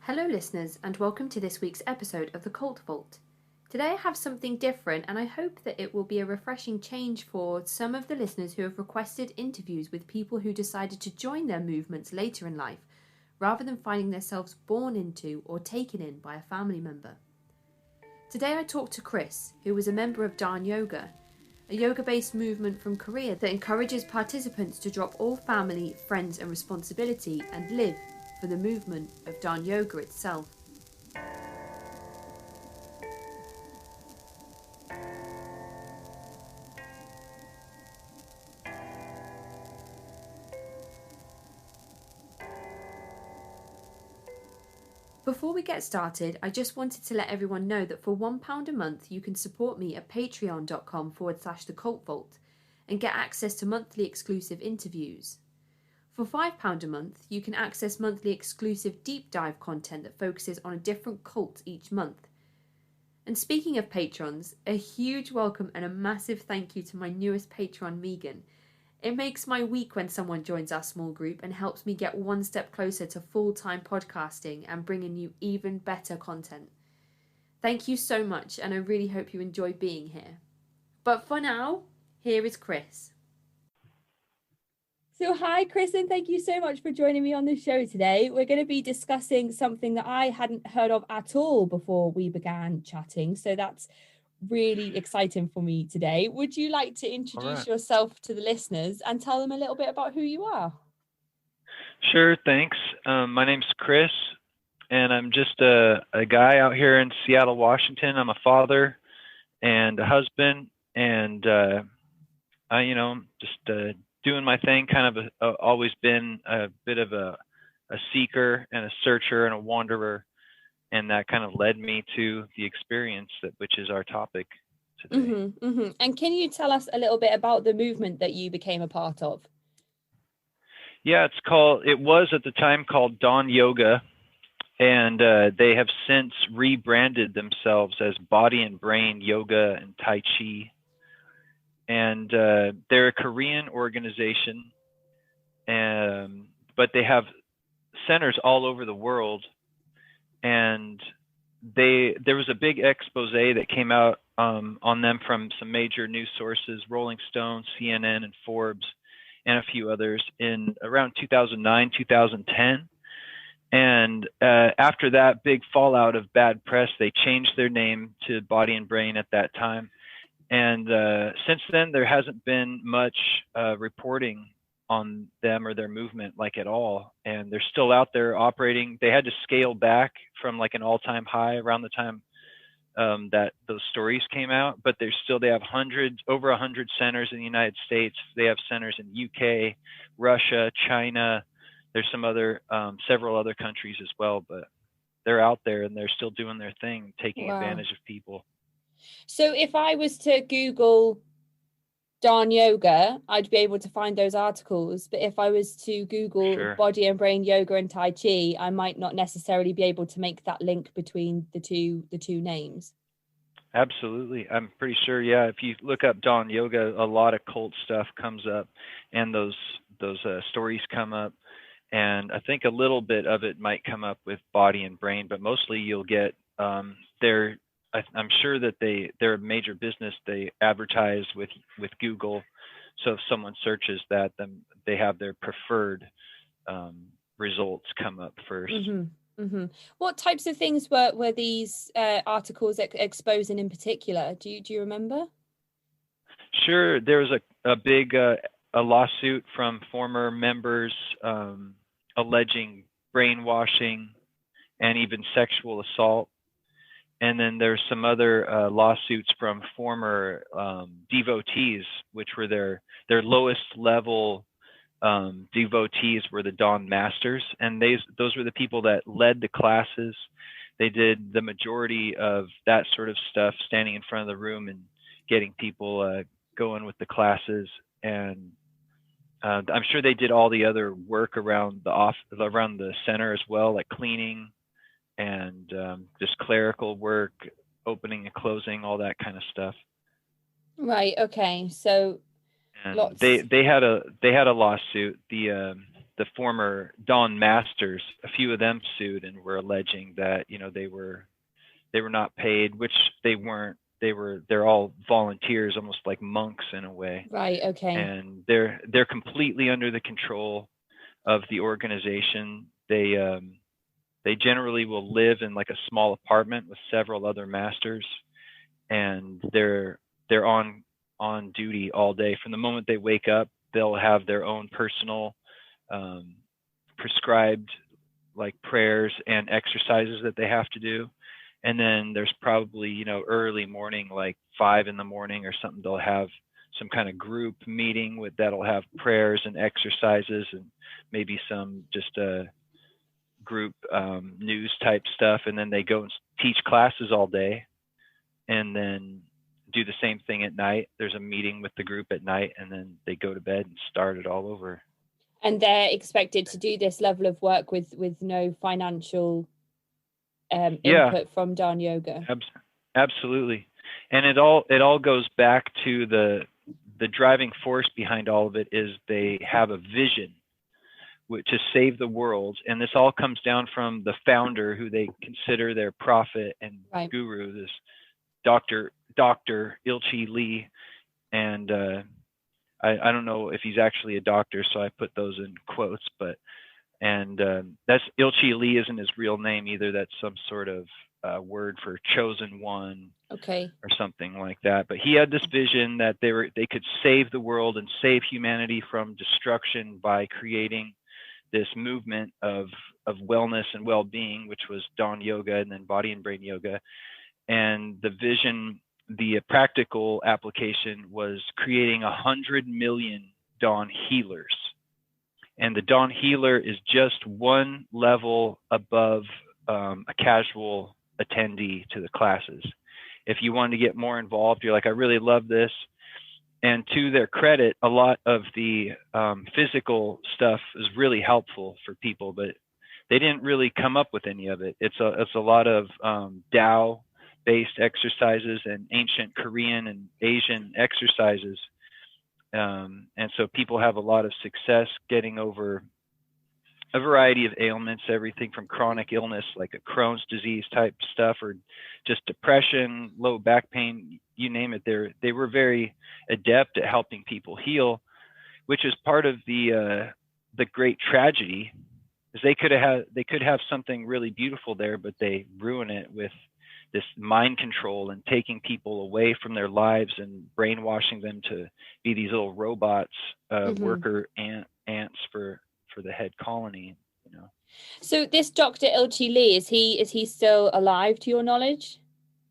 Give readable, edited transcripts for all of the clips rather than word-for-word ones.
Hello listeners and welcome to this week's episode of The Cult Vault. Today I have something different and I hope that it will be a refreshing change for some of the listeners who have requested interviews with people who decided to join their movements later in life, rather than finding themselves born into or taken in by a family member. Today I talked to Chris, who was a member of Dahn Yoga, a yoga-based movement from Korea that encourages participants to drop all family, friends and responsibility and live for the movement of Dahn Yoga itself. Before we get started, I just wanted to let everyone know that for £1 a month you can support me at patreon.com/The Cult Vault and get access to monthly exclusive interviews. For £5 a month, you can access monthly exclusive deep dive content that focuses on a different cult each month. And speaking of patrons, a huge welcome and a massive thank you to my newest patron, Megan. It makes my week when someone joins our small group and helps me get one step closer to full-time podcasting and bringing you even better content. Thank you so much, and I really hope you enjoy being here. But for now, here is Chris. So hi, Chris, and thank you so much for joining me on the show today. We're going to be discussing something that I hadn't heard of at all before we began chatting. So that's really exciting for me today. Would you like to introduce yourself to the listeners and tell them a little bit about who you are? Sure, thanks. My name's Chris, and I'm just a guy out here in Seattle, Washington. I'm a father and a husband, and just doing my thing. Kind of always been a bit of a seeker and a searcher and a wanderer, and that kind of led me to the experience which is our topic today. And can you tell us a little bit about the movement that you became a part of? Yeah, it was at the time called Dahn Yoga, and they have since rebranded themselves as Body and Brain Yoga and Tai Chi. And they're a Korean organization, but they have centers all over the world. And there was a big expose that came out on them from some major news sources, Rolling Stone, CNN, and Forbes, and a few others in around 2009, 2010. And after that big fallout of bad press, they changed their name to Body and Brain at that time. And since then, there hasn't been much reporting on them or their movement, like at all. And they're still out there operating. They had to scale back from like an all-time high around the time that those stories came out, but they have over 100 centers in the United States. They have centers in UK, Russia, China. There's several other countries as well, but they're out there and they're still doing their thing, taking advantage of people. So if I was to Google Dahn Yoga, I'd be able to find those articles. But if I was to Google Body and Brain Yoga and Tai Chi, I might not necessarily be able to make that link between the two names. Absolutely. I'm pretty sure. Yeah. If you look up Dahn Yoga, a lot of cult stuff comes up, and those stories come up. And I think a little bit of it might come up with Body and Brain, but mostly you'll get I'm sure that they're a major business. They advertise with Google. So if someone searches that, then they have their preferred results come up first. What types of things were these articles exposing in particular? Do you remember? Sure. There was a big a lawsuit from former members alleging brainwashing and even sexual assault. And then there's some other lawsuits from former devotees, which were their lowest level devotees were the Dahn masters. And those were the people that led the classes. They did the majority of that sort of stuff, standing in front of the room and getting people going with the classes. And I'm sure they did all the other work around the center as well, like cleaning and just clerical work, opening and closing, all that kind of stuff. Right. Okay. So and they had a lawsuit. The the former Dawn masters, a few of them sued and were alleging that, they were not paid, which they weren't. They're all volunteers, almost like monks in a way. Right. Okay. And they're completely under the control of the organization. They generally will live in like a small apartment with several other masters, and they're on duty all day. From the moment they wake up, they'll have their own personal prescribed like prayers and exercises that they have to do. And then there's probably, early morning, like 5 a.m. or something, they'll have some kind of group meeting that'll have prayers and exercises and maybe some just group news type stuff. And then they go and teach classes all day and then do the same thing at night. There's a meeting with the group at night, and then they go to bed and start it all over. And they're expected to do this level of work with no financial input from Dahn Yoga. Absolutely. And it all goes back to the driving force behind all of it is they have a vision to save the world. And this all comes down from the founder, who they consider their prophet and guru, this Dr. Ilchi Lee. And I don't know if he's actually a doctor, so I put those in quotes, but that's Ilchi Lee isn't his real name either. That's some sort of word for chosen one, okay, or something like that. But he had this vision that they could save the world and save humanity from destruction by creating this movement of wellness and well-being, which was Dahn Yoga and then body and brain yoga. And the vision, the practical application, was creating 100 million Dahn healers. And the Dahn healer is just one level above a casual attendee to the classes. If you want to get more involved, you're like, I really love this. And to their credit, a lot of the physical stuff is really helpful for people, but they didn't really come up with any of it. It's a lot of Tao-based exercises and ancient Korean and Asian exercises. And so people have a lot of success getting over a variety of ailments, everything from chronic illness like a Crohn's disease type stuff, or just depression, low back pain, you name it. They were very adept at helping people heal, which is part of the great tragedy. Is they could have something really beautiful there, but they ruin it with this mind control and taking people away from their lives and brainwashing them to be these little robots, worker ants for the head colony, So this Dr. Ilchi Lee, is he still alive to your knowledge?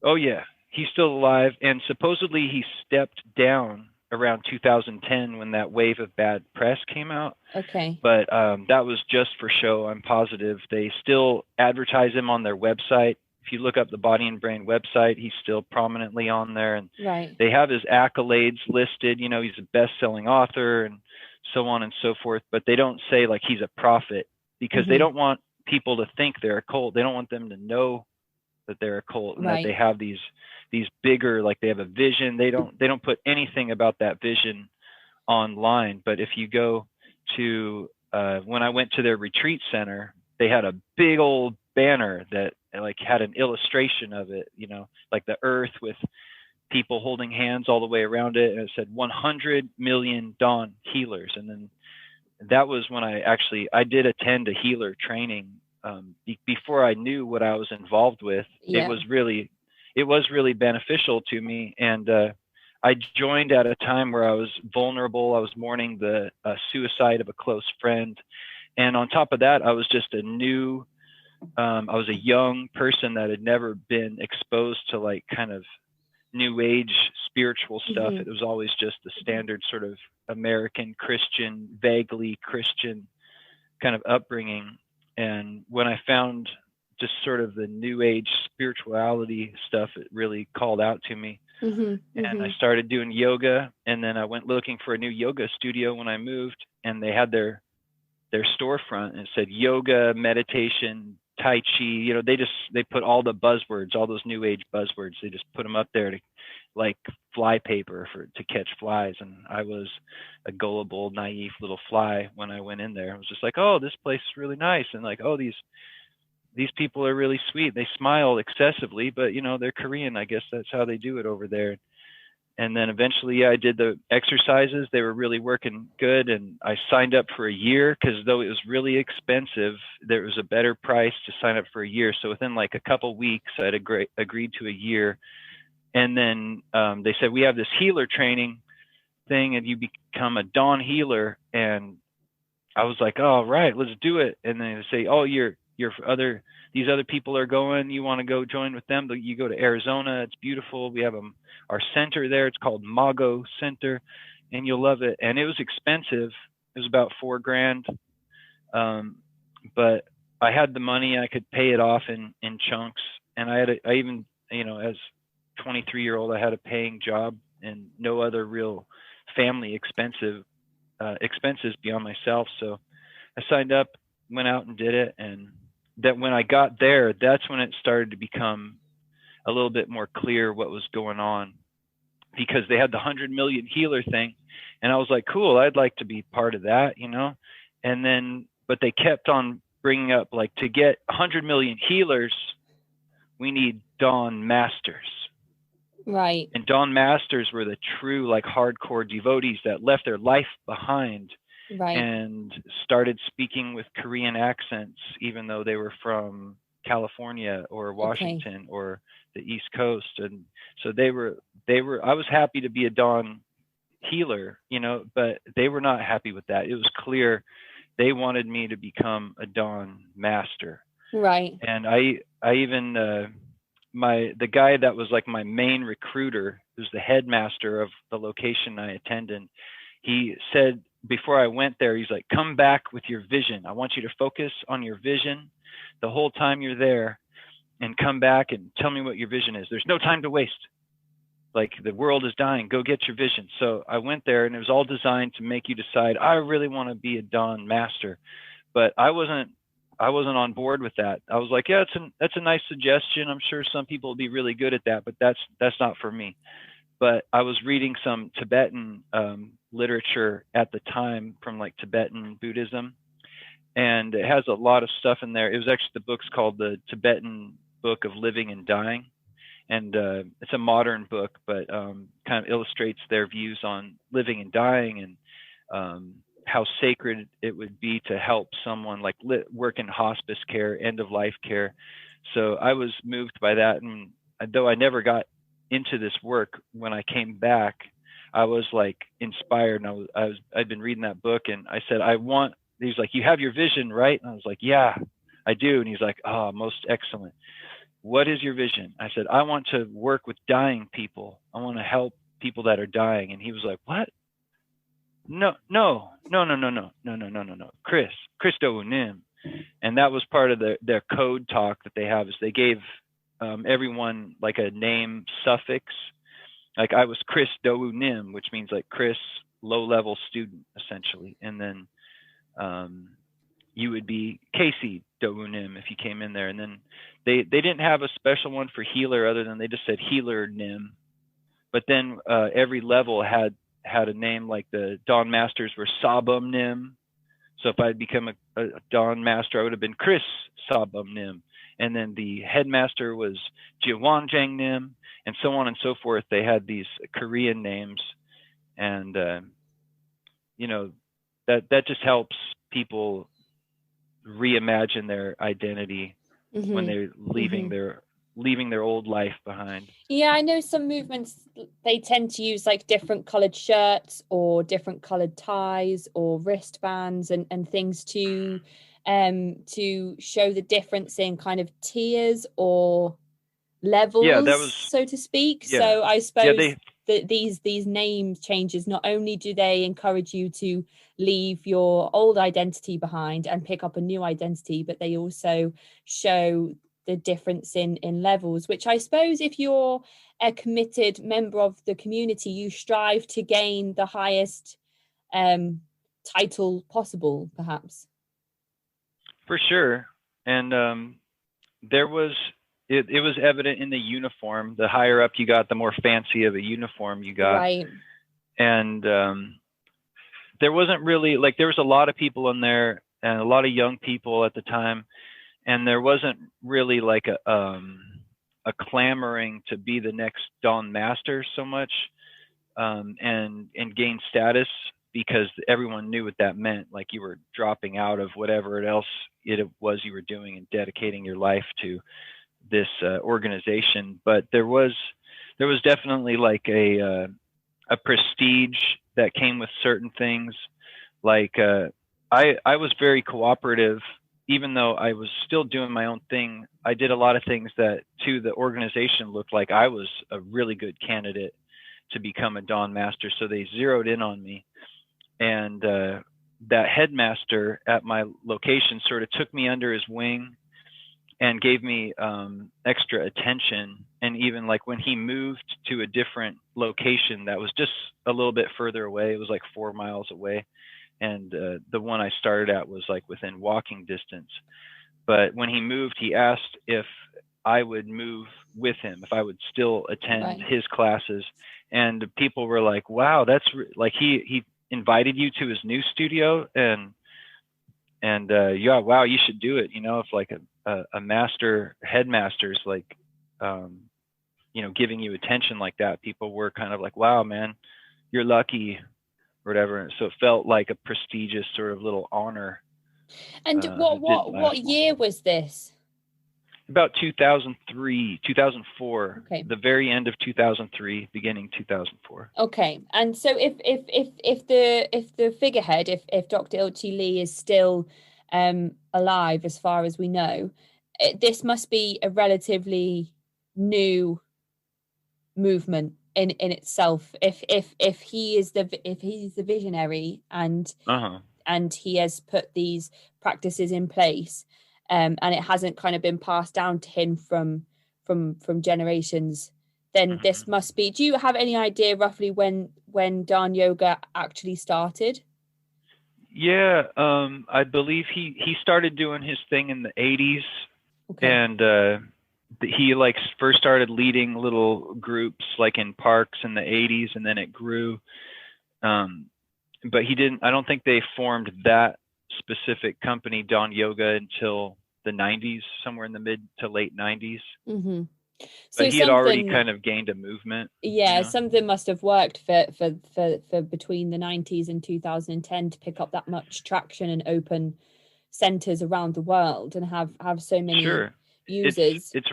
Oh yeah, he's still alive, and supposedly he stepped down around 2010 when that wave of bad press came out. Okay. But that was just for show, I'm positive. They still advertise him on their website. If you look up the Body and Brain website, he's still prominently on there, and they have his accolades listed. He's a best-selling author and so on and so forth, but they don't say like he's a prophet, because they don't want people to think they're a cult. They don't want them to know that they're a cult and that they have these bigger, like they have a vision. They don't put anything about that vision online. But if you go to when I went to their retreat center, they had a big old banner that like had an illustration of it, like the earth with people holding hands all the way around it, and it said 100 million Dahn healers. And then that was when I did attend a healer training before I knew what I was involved with. It was really beneficial to me, and I joined at a time where I was vulnerable. I was mourning the suicide of a close friend, and on top of that, I was just I was a young person that had never been exposed to like kind of new age spiritual stuff. It was always just the standard sort of American Christian, vaguely Christian kind of upbringing. And when I found just sort of the new age spirituality stuff, it really called out to me. And I started doing yoga, and then I went looking for a new yoga studio when I moved, and they had their storefront, and it said yoga, meditation, Tai Chi. They put all the buzzwords, all those new age buzzwords, they just put them up there to like fly paper to catch flies, and I was a gullible, naive little fly when I went in there. I was just like, oh, this place is really nice, and like, oh, these people are really sweet. They smile excessively, but they're Korean. I guess that's how they do it over there. And then eventually, yeah, I did the exercises. They were really working good, and I signed up for a year because though it was really expensive, there was a better price to sign up for a year. So within like a couple weeks, I'd agreed to a year. And then they said, we have this healer training thing, and you become a Dahn healer. And I was like, oh, right, let's do it. And then they say, oh, these other people are going. You want to go join with them? You go to Arizona. It's beautiful. We have our center there. It's called Mago Center, and you'll love it. And it was expensive. It was about $4,000. But I had the money. I could pay it off in chunks. And I even, as 23-year-old, I had a paying job and no other real family expenses beyond myself. So I signed up, went out and did it. And that when I got there, that's when it started to become a little bit more clear what was going on, because they had the 100 million healer thing. And I was like, cool, I'd like to be part of that, And then, but they kept on bringing up, like, to get 100 million healers, we need Dahn masters. Right. And Dahn masters were the true, like, hardcore devotees that left their life behind. Right. And started speaking with Korean accents, even though they were from California or Washington or the East Coast. And so they were, I was happy to be a Dahn healer, but they were not happy with that. It was clear they wanted me to become a Dahn master. Right. And I even, the guy that was like my main recruiter, who's the headmaster of the location I attended, he said, before I went there, he's like, come back with your vision. I want you to focus on your vision the whole time you're there, and come back and tell me what your vision is. There's no time to waste. Like, the world is dying. Go get your vision. So I went there, and it was all designed to make you decide, I really want to be a Dahn master. But I wasn't on board with that. I was like, yeah, that's a nice suggestion. I'm sure some people will be really good at that, but that's not for me. But I was reading some Tibetan literature at the time from like Tibetan Buddhism, and it has a lot of stuff in there. It was actually, the book's called the Tibetan Book of Living and Dying, and it's a modern book, but kind of illustrates their views on living and dying, and how sacred it would be to help someone like work in hospice care, end of life care. So I was moved by that, and though I never got into this work, when I came back, I was like inspired, and I'd been reading that book, and I said, he's like, you have your vision, right? And I was like, yeah, I do. And he's like, oh, most excellent. What is your vision? I said, I want to work with dying people. I want to help people that are dying. And he was like, what? No. Christo Unim. And that was part of their code talk that they have, is they gave everyone like a name suffix. Like, I was Chris Dounim, which means like Chris, low-level student, essentially. And then you would be Casey Dounim if you came in there. And then they didn't have a special one for healer, other than they just said healer Nim. But then every level had a name, like the Dahn masters were Sabum Nim. So if I'd become a Dahn master, I would have been Chris Sabum Nim. And then the headmaster was Jiwanjang Nim, and so on and so forth. They had these Korean names, and that just helps people reimagine their identity when they're leaving their old life behind. Yeah, I know some movements, they tend to use like different colored shirts or different colored ties or wristbands and things to show the difference in kind of tiers or levels, so to speak. Yeah. So I suppose that these name changes, not only do they encourage you to leave your old identity behind and pick up a new identity, but they also show the difference in levels, which I suppose if you're a committed member of the community, you strive to gain the highest title possible, perhaps. For sure. And there was it was evident in the uniform. The higher up you got, the more fancy of a uniform you got. Right. And there wasn't really, like, there was a lot of people in there and a lot of young people at the time, and there wasn't really like a clamoring to be the next Dawn Master so much, and gain status, because everyone knew what that meant. Like, you were dropping out of whatever else it was you were doing and dedicating your life to this organization. But there was definitely like a prestige that came with certain things. Like, I was very cooperative, even though I was still doing my own thing. I did a lot of things that to the organization looked like I was a really good candidate to become a Dawn Master. So they zeroed in on me. And that headmaster at my location sort of took me under his wing and gave me extra attention. And even like when he moved to a different location that was just a little bit further away, it was like 4 miles away. And the one I started at was like within walking distance. But when he moved, he asked if I would move with him, if I would still attend his classes. And people were like, wow, that's like, he invited you to his new studio, and yeah, wow, you should do it. You know, if like a headmaster's like, you know, giving you attention like that, people were kind of like, wow, man, you're lucky, or whatever. So it felt like a prestigious sort of little honor. And what year was this? About 2003, 2004, okay. The very end of 2003, beginning 2004. Okay. And so if the figurehead, if Dr. Ilchi Lee is still alive, as far as we know, this must be a relatively new movement in itself. If he's the visionary and he has put these practices in place, and it hasn't kind of been passed down to him from generations, then this must be. Do you have any idea roughly when Dahn Yoga actually started? Yeah, I believe he started doing his thing in the 80s. Okay. And he like first started leading little groups like in parks in the 80s, and then it grew. But I don't think they formed that specific company, Dahn Yoga, until the 90s, somewhere in the mid to late 90s. Mm-hmm. So but he had already kind of gained a movement. Yeah, you know? Something must have worked for between the 90s and 2010 to pick up that much traction and open centers around the world and have so many users. It's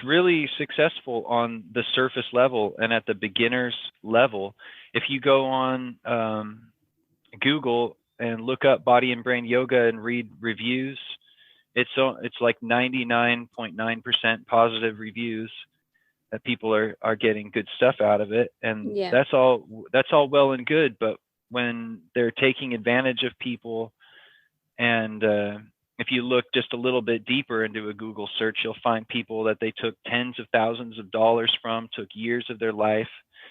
really successful on the surface level and at the beginner's level. If you go on Google and look up body and brain yoga and read reviews, it's like 99.9% positive reviews that people are getting good stuff out of it. And that's all well and good, but when they're taking advantage of people, and if you look just a little bit deeper into a Google search, you'll find people that they took tens of thousands of dollars from, took years of their life,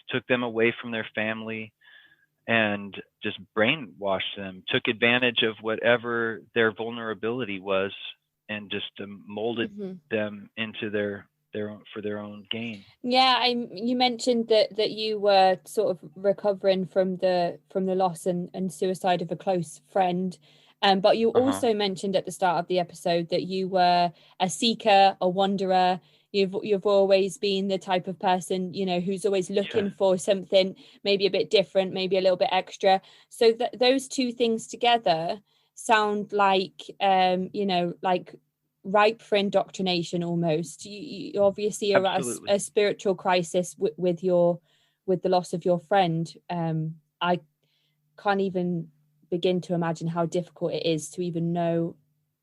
took them away from their family, and just brainwashed them, took advantage of whatever their vulnerability was, and just molded them into their own, for their own gain. Yeah, you mentioned that you were sort of recovering from the loss and suicide of a close friend. But you also mentioned at the start of the episode that you were a seeker, a wanderer. You've always been the type of person, you know, who's always looking for something maybe a bit different, maybe a little bit extra. So those two things together sound like, you know, like ripe for indoctrination almost. You obviously are at a spiritual crisis with the loss of your friend. I can't even begin to imagine how difficult it is to even know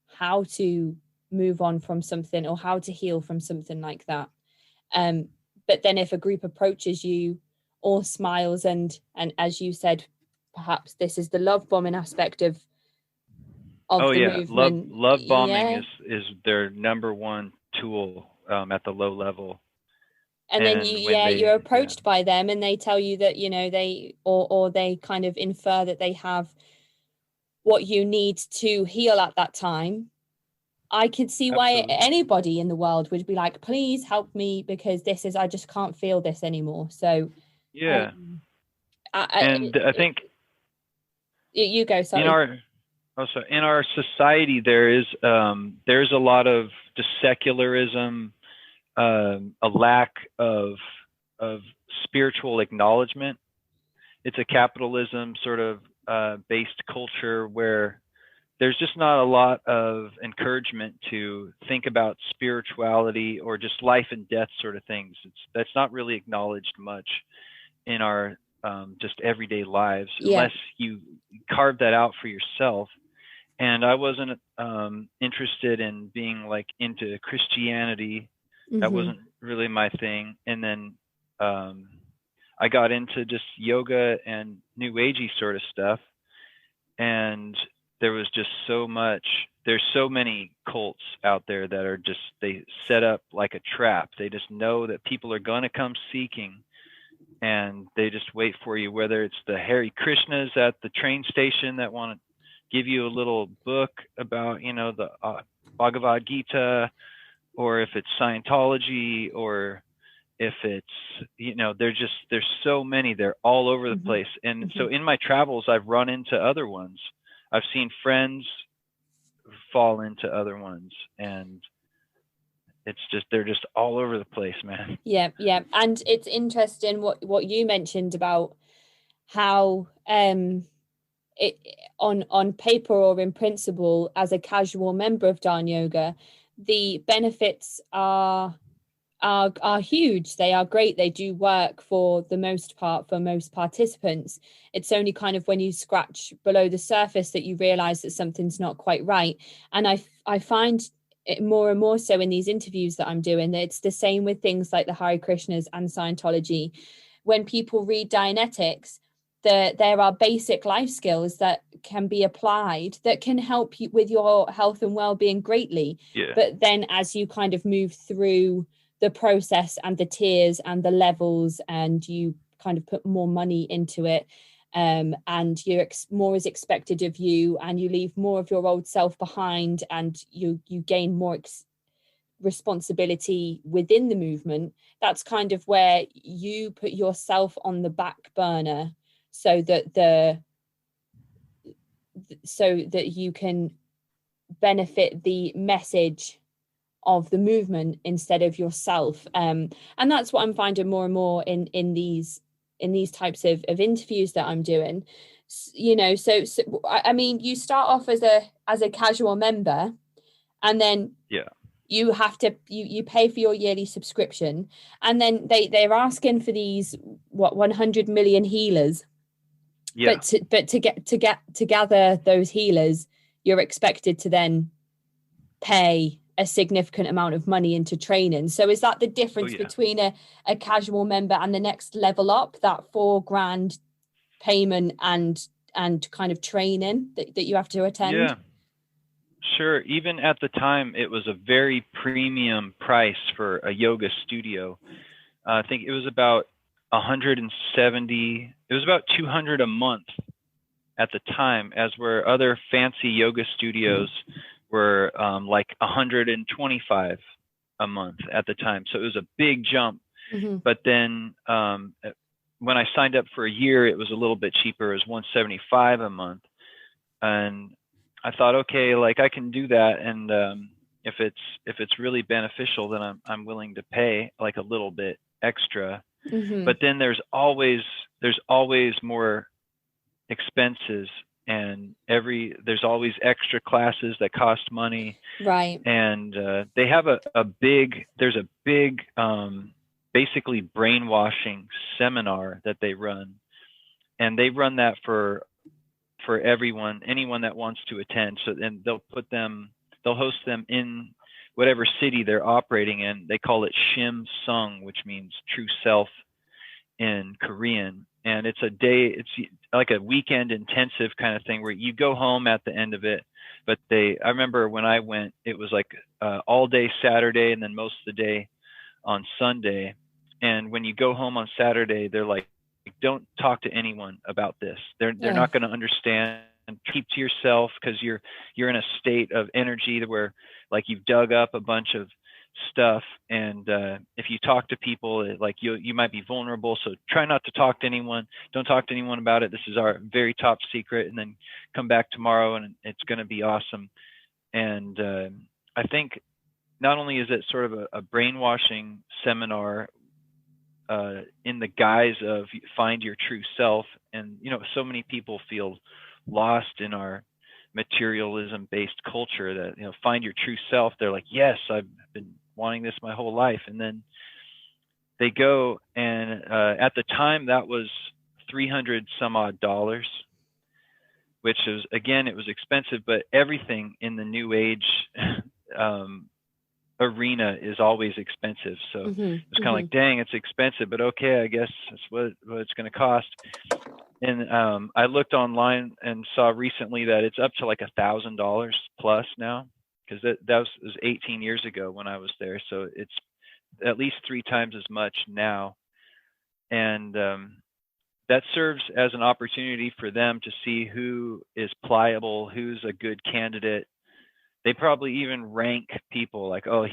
how to move on from something or how to heal from something like that. But then if a group approaches you, all smiles, and as you said, perhaps this is the love bombing aspect of the movement. Love bombing is their number one tool at the low level. And then you're approached by them, and they tell you that, you know, they kind of infer that they have what you need to heal at that time. I could see why Absolutely. anybody in the world would be like, please help me, because I just can't feel this anymore. So, Yeah. um, And I think you go, in sorry. our also in our society there's a lot of just secularism, a lack of spiritual acknowledgement. It's a capitalism sort of based culture where there's just not a lot of encouragement to think about spirituality or just life and death sort of things. That's not really acknowledged much in our just everyday lives Yeah. unless you carve that out for yourself. And I wasn't interested in being like into Christianity. That Hmm. wasn't really my thing. And then um, I got into just yoga and new agey sort of stuff, and there was just so much. There's so many cults out there that are just, they set up like a trap. They just know that people are going to come seeking, and they just wait for you, whether it's the Hare Krishnas at the train station that want to give you a little book about, the Bhagavad Gita, or if it's Scientology, or if it's, there's so many, they're all over the Hmm. place. And Hmm. so in my travels, I've run into other ones. I've seen friends fall into other ones, and it's just, they're just all over the place, man. Yeah, yeah. And it's interesting what you mentioned about how it on paper or in principle, as a casual member of Dahn Yoga, the benefits are huge. They are great. They do work for the most part for most participants. It's only kind of when you scratch below the surface that you realize that something's not quite right. And I find it more and more so in these interviews that I'm doing, that it's the same with things like the Hare Krishnas and Scientology. When people read Dianetics, there are basic life skills that can be applied that can help you with your health and well-being greatly. Yeah. But then as you kind of move through the process and the tiers and the levels, and you kind of put more money into it, and more is expected of you, and you leave more of your old self behind, and you gain more responsibility within the movement. That's kind of where you put yourself on the back burner, so that you can benefit the message of the movement instead of yourself. And that's what I'm finding more and more in these types of interviews that I'm doing. So I mean, you start off as a casual member, and then Yeah. you have to you pay for your yearly subscription, and then they're asking for these 100 million healers. Yeah. But to gather those healers, you're expected to then pay a significant amount of money into training. So is that the Oh difference yeah. between a casual member and the next level up, that 4 grand payment and kind of training that you have to attend? Yeah. Sure. Even at the time, it was a very premium price for a yoga studio. I think it was about 170. It was about 200 a month at the time, as where other fancy yoga studios were like 125 a month at the time. So it was a big jump. Mm-hmm. But then when I signed up for a year, it was a little bit cheaper. It was 175 a month, and I thought, okay, like I can do that, and if it's really beneficial, then I'm willing to pay like a little bit extra. Mm-hmm. But then there's always more expenses, and there's always extra classes that cost money, Right. and they have there's a big basically brainwashing seminar that they run, and they run that for anyone that wants to attend. So then they'll host them in whatever city they're operating in. They call it Shim Sung, which means true self in Korean. And it's it's like a weekend intensive kind of thing where you go home at the end of it. But I remember when I went, it was like all day Saturday and then most of the day on Sunday. And when you go home on Saturday, they're like, don't talk to anyone about this. They're not going to understand keep to yourself, because you're in a state of energy where like you've dug up a bunch of stuff, and if you talk to people, like you might be vulnerable, so try not to talk to anyone. Don't talk to anyone about it. This is our very top secret, and then come back tomorrow and it's going to be awesome. And I think not only is it sort of a brainwashing seminar in the guise of find your true self, and so many people feel lost in our materialism based culture that find your true self. They're like, yes, I've been wanting this my whole life, and then they go, and at the time that was $300 some odd, which is, again, it was expensive, but everything in the new age arena is always expensive. So it's kind of like, dang, it's expensive, but okay, I guess that's what it's going to cost. And I looked online and saw recently that it's up to like $1,000 plus now, because that was 18 years ago when I was there. So it's at least 3 times as much now. And that serves as an opportunity for them to see who is pliable, who's a good candidate. They probably even rank people like, oh,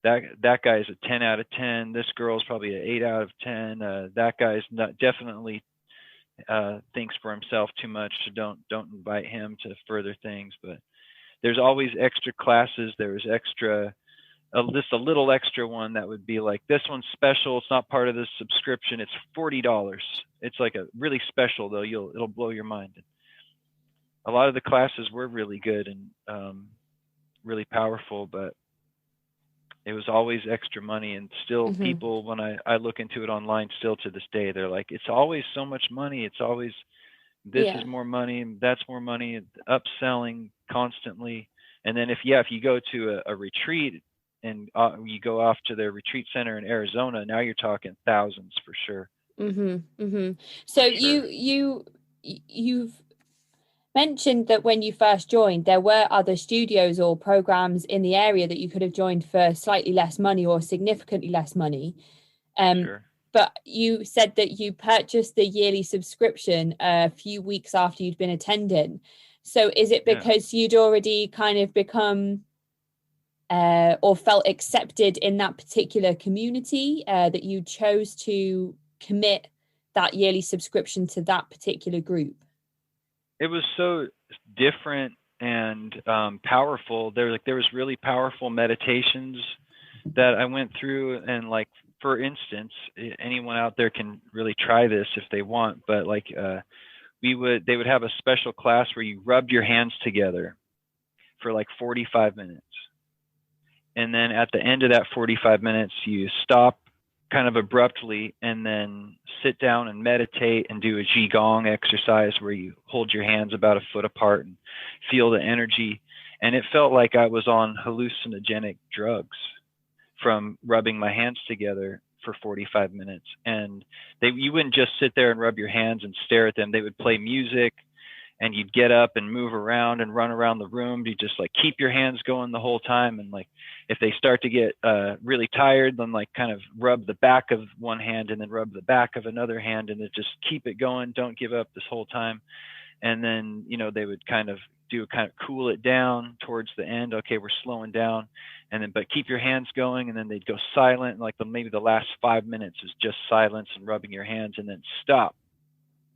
that guy's a 10 out of 10. This girl's probably an 8 out of 10. That guy's definitely thinks for himself too much, so don't invite him to further things. But there's always extra classes. There's just a little extra one that would be like, this one's special. It's not part of this subscription. It's $40. It's like a really special though. It'll blow your mind. A lot of the classes were really good and really powerful, but it was always extra money. And still people, when I look into it online, still to this day, they're like, it's always so much money. It's always, this is more money, and that's more money, upselling constantly. And then if you go to a retreat and you go off to their retreat center in Arizona, now you're talking thousands for sure. So you've mentioned that when you first joined, there were other studios or programs in the area that you could have joined for slightly less money or significantly less money. Sure. But you said that you purchased the yearly subscription a few weeks after you'd been attending. So is it because you'd already kind of become or felt accepted in that particular community that you chose to commit that yearly subscription to that particular group? It was so different and powerful. There was really powerful meditations that I went through, and like, for instance, anyone out there can really try this if they want, but like they would have a special class where you rubbed your hands together for like 45 minutes. And then at the end of that 45 minutes, you stop kind of abruptly and then sit down and meditate and do a Qigong exercise where you hold your hands about a foot apart and feel the energy. And it felt like I was on hallucinogenic drugs from rubbing my hands together for 45 minutes. And you wouldn't just sit there and rub your hands and stare at them. They would play music, and you'd get up and move around and run around the room. You just like keep your hands going the whole time. And like, if they start to get really tired, then like kind of rub the back of one hand and then rub the back of another hand, and then just keep it going. Don't give up this whole time. And then, they would kind of cool it down towards the end. Okay, we're slowing down. And then, but keep your hands going. And then they'd go silent. Like maybe the last 5 minutes is just silence and rubbing your hands, and then stop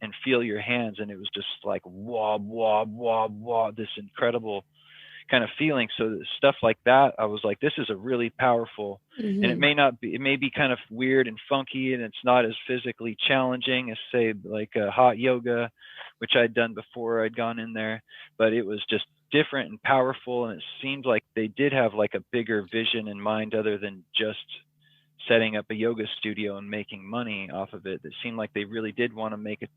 and feel your hands. And it was just like wob, wob, wob, wob, this incredible kind of feeling. So stuff like that, I was like, this is a really powerful, and it may be kind of weird and funky, and it's not as physically challenging as say like hot yoga, which I'd done before I'd gone in there, but it was just different and powerful. And it seemed like they did have like a bigger vision in mind other than just setting up a yoga studio and making money off of it. It seemed like they really did want to make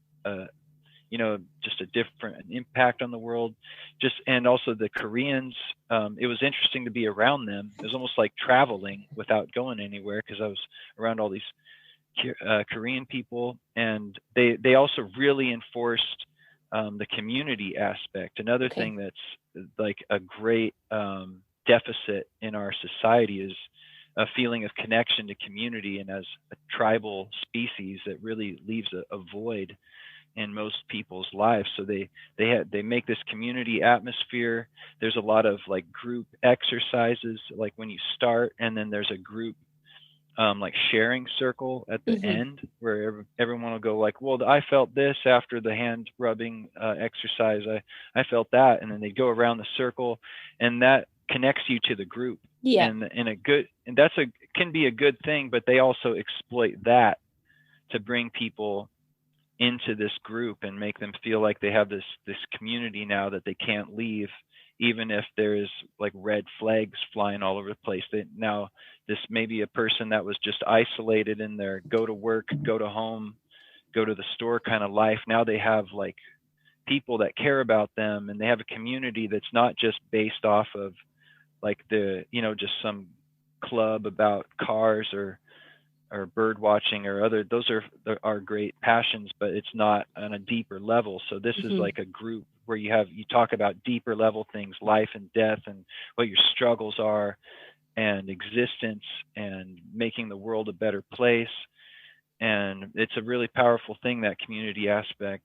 just a different impact on the world. And also the Koreans, it was interesting to be around them. It was almost like traveling without going anywhere, because I was around all these Korean people, and they also really enforced the community aspect. Another thing that's like a great deficit in our society is a feeling of connection to community, and as a tribal species that really leaves a void in most people's lives. So they make this community atmosphere. There's a lot of like group exercises, like when you start, and then there's a group like sharing circle at the end where everyone will go like, well, I felt this after the hand rubbing exercise. I felt that. And then they go around the circle, and that connects you to the group. Yeah. And that's can be a good thing, but they also exploit that to bring people into this group and make them feel like they have this community now that they can't leave, even if there's like red flags flying all over the place. Now this may be a person that was just isolated in their go to work, go to home, go to the store kind of life. Now they have like people that care about them, and they have a community that's not just based off of like just some club about cars or bird watching or other. Those are great passions, but it's not on a deeper level. So this is like a group where you talk about deeper level things, life and death, and what your struggles are, and existence, and making the world a better place. And it's a really powerful thing, that community aspect.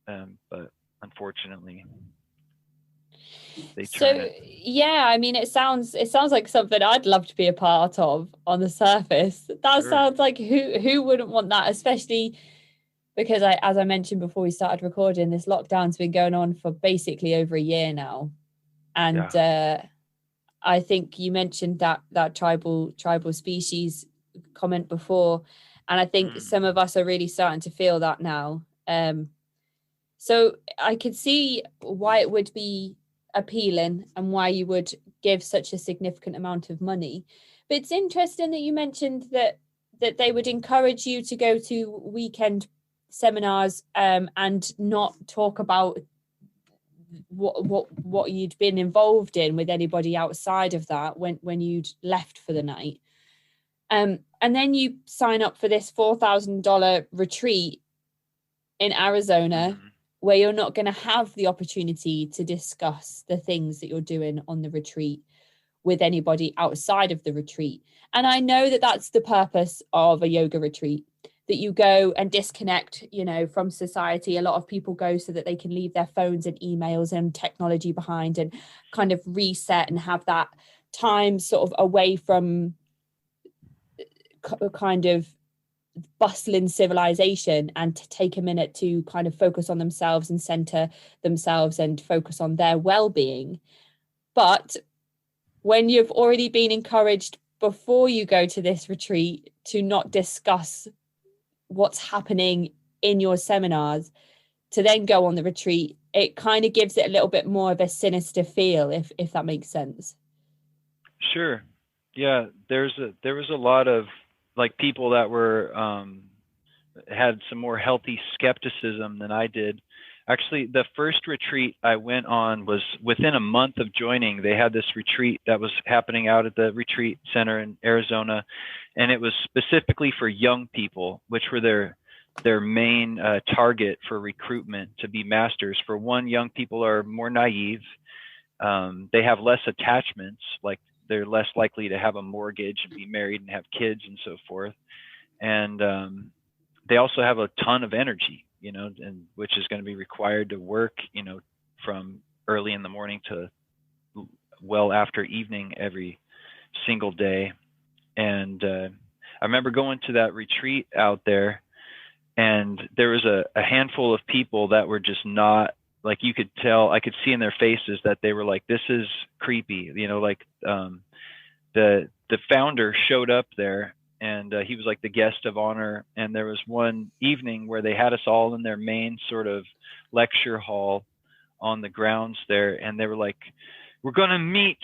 But unfortunately, yeah, I mean, it sounds like something I'd love to be a part of on the surface. That sounds like who wouldn't want that, especially because as I mentioned before we started recording, this lockdown's been going on for basically over a year now. And I think you mentioned that tribal species comment before, and I think some of us are really starting to feel that now. So I could see why it would be appealing and why you would give such a significant amount of money. But it's interesting that you mentioned that they would encourage you to go to weekend seminars and not talk about what you'd been involved in with anybody outside of that when you'd left for the night. And then you sign up for this $4,000 retreat in Arizona, where you're not going to have the opportunity to discuss the things that you're doing on the retreat with anybody outside of the retreat. And I know that that's the purpose of a yoga retreat, that you go and disconnect, from society. A lot of people go so that they can leave their phones and emails and technology behind and kind of reset and have that time sort of away from kind of bustling civilization, and to take a minute to kind of focus on themselves and center themselves and focus on their well-being. But when you've already been encouraged before you go to this retreat to not discuss what's happening in your seminars, to then go on the retreat, it kind of gives it a little bit more of a sinister feel, if that makes sense. Sure. Yeah, there was a lot of like people that were had some more healthy skepticism than I did. Actually, the first retreat I went on was within a month of joining. They had this retreat that was happening out at the retreat center in Arizona, and it was specifically for young people, which were their main target for recruitment to be masters. For one, young people are more naive. They have less attachments, like they're less likely to have a mortgage and be married and have kids and so forth. And they also have a ton of energy, and which is going to be required to work, from early in the morning to well after evening every single day. And I remember going to that retreat out there, and there was a handful of people that were just not, like, you could tell, I could see in their faces that they were like, this is creepy, like the founder showed up there, and he was like the guest of honor. And there was one evening where they had us all in their main sort of lecture hall on the grounds there, and they were like, we're going to meet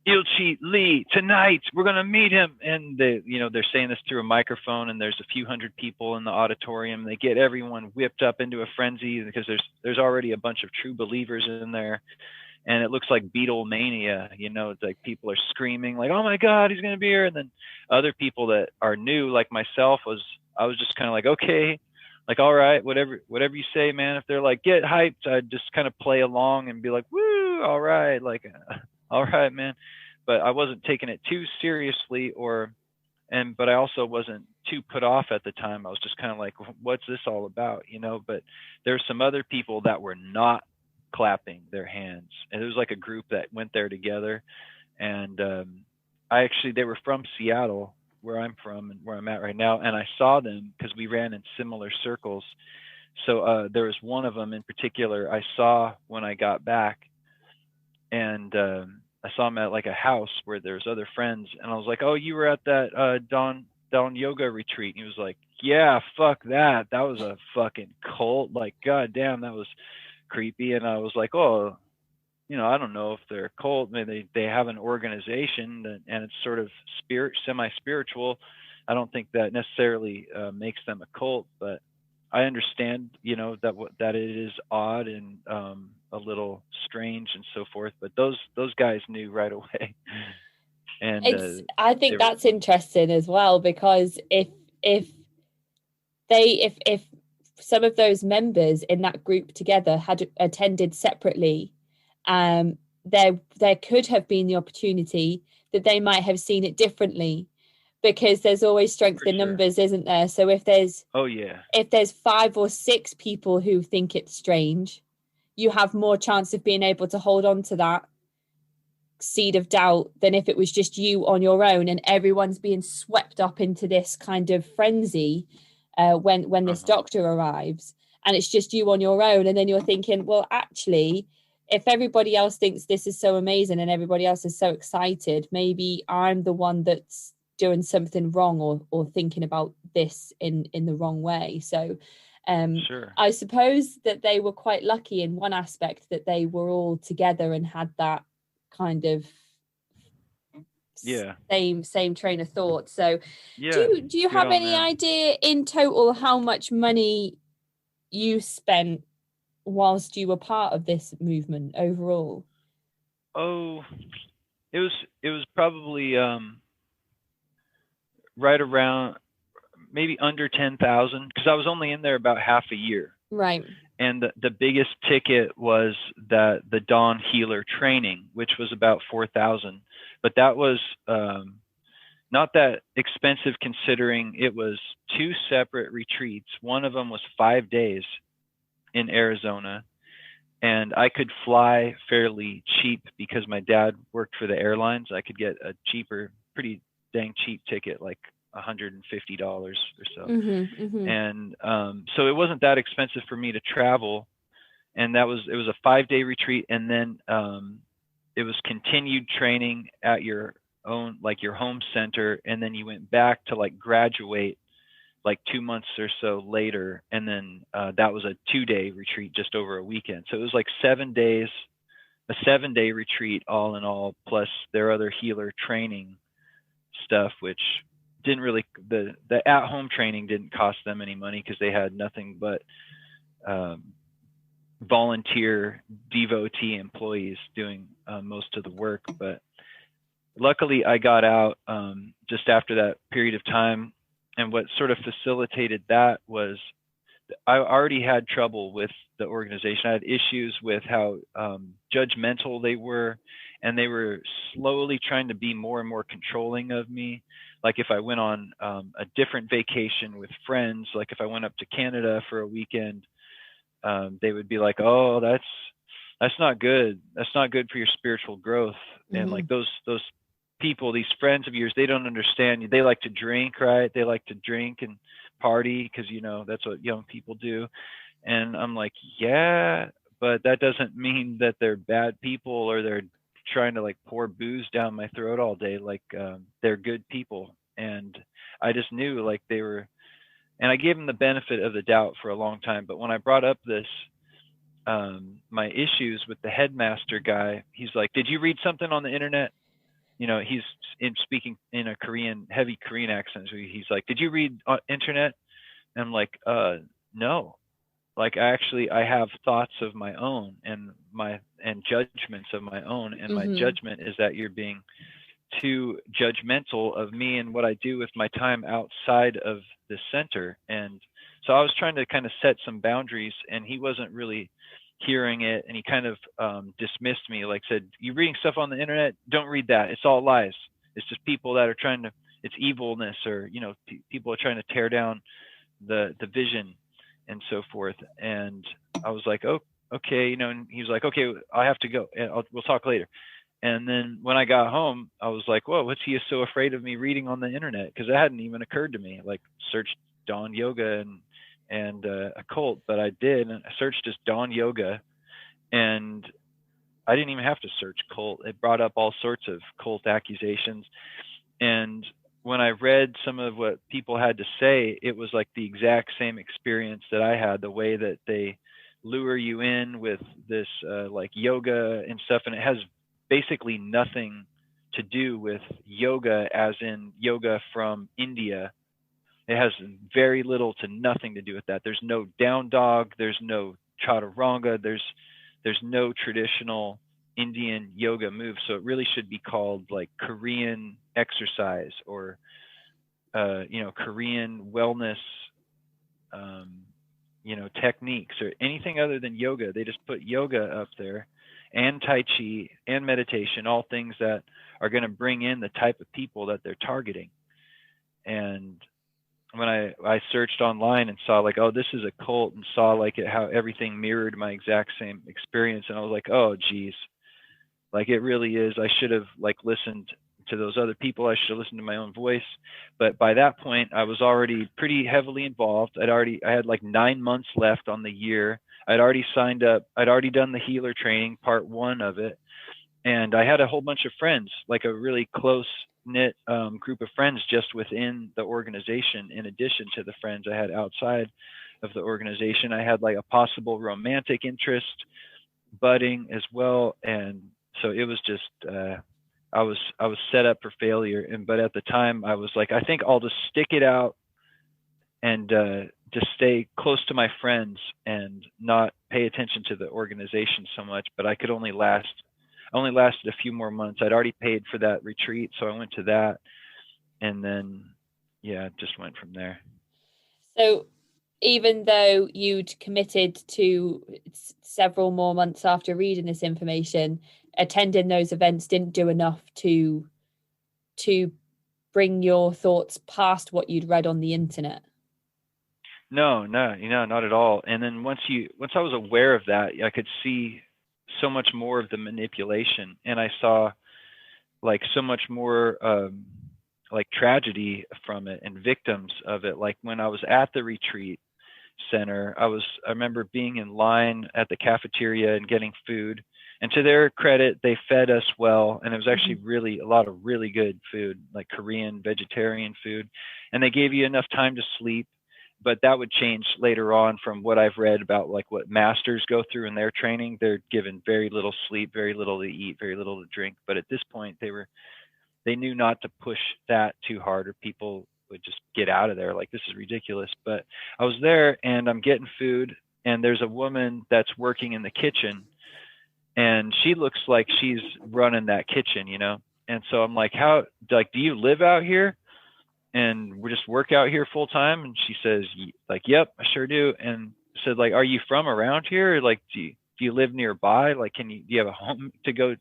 Ilchi Lee tonight. We're going to meet him. And they're saying this through a microphone, and there's a few hundred people in the auditorium. They get everyone whipped up into a frenzy because there's already a bunch of true believers in there. And it looks like Beatlemania, it's like people are screaming like, oh my God, he's going to be here. And then other people that are new, like myself, I was just kind of like, okay, like, all right, whatever you say, man. If they're like, get hyped, I'd just kind of play along and be like, woo, all right, like, all right, man. But I wasn't taking it too seriously or but I also wasn't too put off at the time. I was just kind of like, what's this all about, but there's some other people that were not clapping their hands, and it was like a group that went there together. And they were from Seattle, where I'm from and where I'm at right now, and I saw them because we ran in similar circles. So there was one of them in particular I saw when I got back, and I saw him at like a house where there's other friends, and I was like, "Oh, you were at that Dahn Yoga retreat?" And he was like, "Yeah, fuck that. That was a fucking cult. Like, goddamn, that was creepy." And I was like, "Oh, I don't know if they're a cult. Maybe they have an organization, and it's sort of semi-spiritual. I don't think that necessarily makes them a cult, but I understand, that it is odd and a little strange and so forth. But those guys knew right away." And I think that's interesting as well, because if some of those members in that group together had attended separately, there could have been the opportunity that they might have seen it differently, because there's always strength in numbers, isn't there? So if there's 5 or 6 people who think it's strange, you have more chance of being able to hold on to that seed of doubt than if it was just you on your own and everyone's being swept up into this kind of frenzy when this doctor arrives, and it's just you on your own. And then you're thinking, well, actually, if everybody else thinks this is so amazing and everybody else is so excited, maybe I'm the one that's doing something wrong or thinking about this in the wrong way. So sure. I suppose that they were quite lucky in one aspect, that they were all together and had that kind of same train of thought. So do you have any idea in total how much money you spent whilst you were part of this movement overall? Oh, it was probably right around maybe under 10,000, because I was only in there about half a year. Right. And the biggest ticket was the Dawn Healer training, which was about 4,000. But that was not that expensive, considering it was 2 separate retreats. One of them was 5 days in Arizona, and I could fly fairly cheap because my dad worked for the airlines. I could get a pretty dang cheap ticket, like $150 or so. And so it wasn't that expensive for me to travel. And it was a 5-day retreat, and then it was continued training at your own, like your home center, and then you went back to like graduate like 2 months or so later, and then that was a 2-day retreat just over a weekend. So it was like 7 days, a 7-day retreat all in all, plus their other healer training stuff, which didn't really, the at-home training didn't cost them any money because they had nothing but volunteer devotee employees doing most of the work. But luckily I got out just after that period of time. And what sort of facilitated that was I already had trouble with the organization. I had issues with how judgmental they were, and they were slowly trying to be more and more controlling of me. Like if I went on a different vacation with friends, like if I went up to Canada for a weekend, they would be like, "Oh, that's not good. That's not good for your spiritual growth." And like those people, these friends of yours, they don't understand you. They like to drink, right? They like to drink and party because, that's what young people do. And I'm like, yeah, but that doesn't mean that they're bad people or they're trying to like pour booze down my throat all day. Like they're good people. And I just knew like they were, and I gave them the benefit of the doubt for a long time. But when I brought up this, my issues with the headmaster guy, he's like, "Did you read something on the internet?" He's speaking in a heavy Korean accent. So he's like, "Did you read internet?" And I'm like, no. Like I have thoughts of my own and judgments of my own. And my judgment is that you're being too judgmental of me and what I do with my time outside of the center. And so I was trying to kind of set some boundaries, and he wasn't really hearing it, and he kind of dismissed me, like said, "You reading stuff on the internet? Don't read that. It's all lies." It's just people that are trying to, it's evilness, or, you know, people are trying to tear down the vision and so forth. And I was like, oh, okay, you know, and he was like, okay, I have to go, and we'll talk later. And then when I got home, I was like, whoa, what's he so afraid of me reading on the internet? Because that hadn't even occurred to me. Like, search Dahn Yoga and a cult, but I did. And I searched just Dahn Yoga, and I didn't even have to search cult. It brought up all sorts of cult accusations. And when I read some of what people had to say, it was like the exact same experience that I had, the way that they lure you in with this like yoga and stuff. And it has basically nothing to do with yoga as in yoga from India. It has very little to nothing to do with that. There's no down dog, there's no chaturanga, there's no traditional Indian yoga moves. So it really should be called like Korean exercise, or you know, Korean wellness you know, techniques, or anything other than yoga. They just put yoga up there, and Tai Chi and meditation, all things that are going to bring in the type of people that they're targeting. And when I searched online and saw like, oh, this is a cult, and saw like how everything mirrored my exact same experience, and I was like, oh geez, like it really is. I should have like listened to those other people. I should have listened to my own voice. But by that point, I was already pretty heavily involved. I had like 9 months left on the year. I'd already signed up. I'd already done the healer training, part 1 of it. And I had a whole bunch of friends, like a really close knit group of friends just within the organization. In addition to the friends I had outside of the organization, I had like a possible romantic interest budding as well. And so it was just, I was set up for failure. But at the time I was like, I think I'll just stick it out and just stay close to my friends and not pay attention to the organization so much. But I could only lasted a few more months. I'd already paid for that retreat, so I went to that, and then it just went from there. So even though you'd committed to several more months after reading this information, attending those events didn't do enough to bring your thoughts past what you'd read on the internet. No, not at all. And then once I was aware of that, I could see so much more of the manipulation, and I saw like so much more like tragedy from it and victims of it. Like when I was at the retreat center, I remember being in line at the cafeteria and getting food, and to their credit, they fed us well, and it was actually really a lot of really good food, like Korean vegetarian food, and they gave you enough time to sleep. But that would change later on from what I've read about like what masters go through in their training. They're given very little sleep, very little to eat, very little to drink. But at this point, they knew not to push that too hard, or people would just get out of there. Like, this is ridiculous. But I was there and I'm getting food, and there's a woman that's working in the kitchen, and she looks like she's running that kitchen, you know? And so I'm like, do you live out here? And we just work out here full time? And she says, like, yep, I sure do. And said, like, are you from around here? Or, like, do you live nearby? Like, do you have a home to go?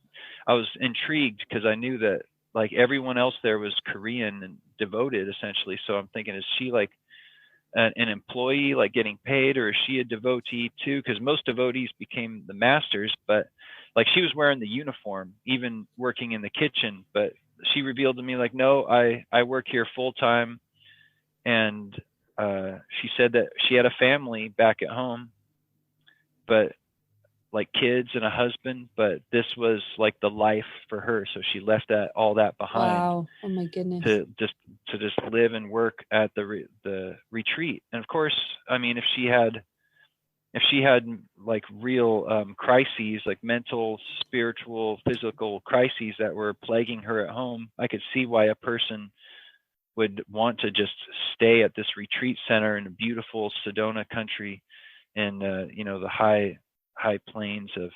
I was intrigued because I knew that like everyone else there was Korean and devoted essentially. So I'm thinking, is she like an employee, like getting paid, or is she a devotee too? Because most devotees became the masters, but like she was wearing the uniform, even working in the kitchen. But she revealed to me, like, no, I work here full time. And she said that she had a family back at home, but like kids and a husband, but this was like the life for her. So she left all that behind. Wow. Oh my goodness. To just live and work at the retreat. And of course, I mean, if she had like real crises, like mental, spiritual, physical crises that were plaguing her at home, I could see why a person would want to just stay at this retreat center in a beautiful Sedona country in the high plains of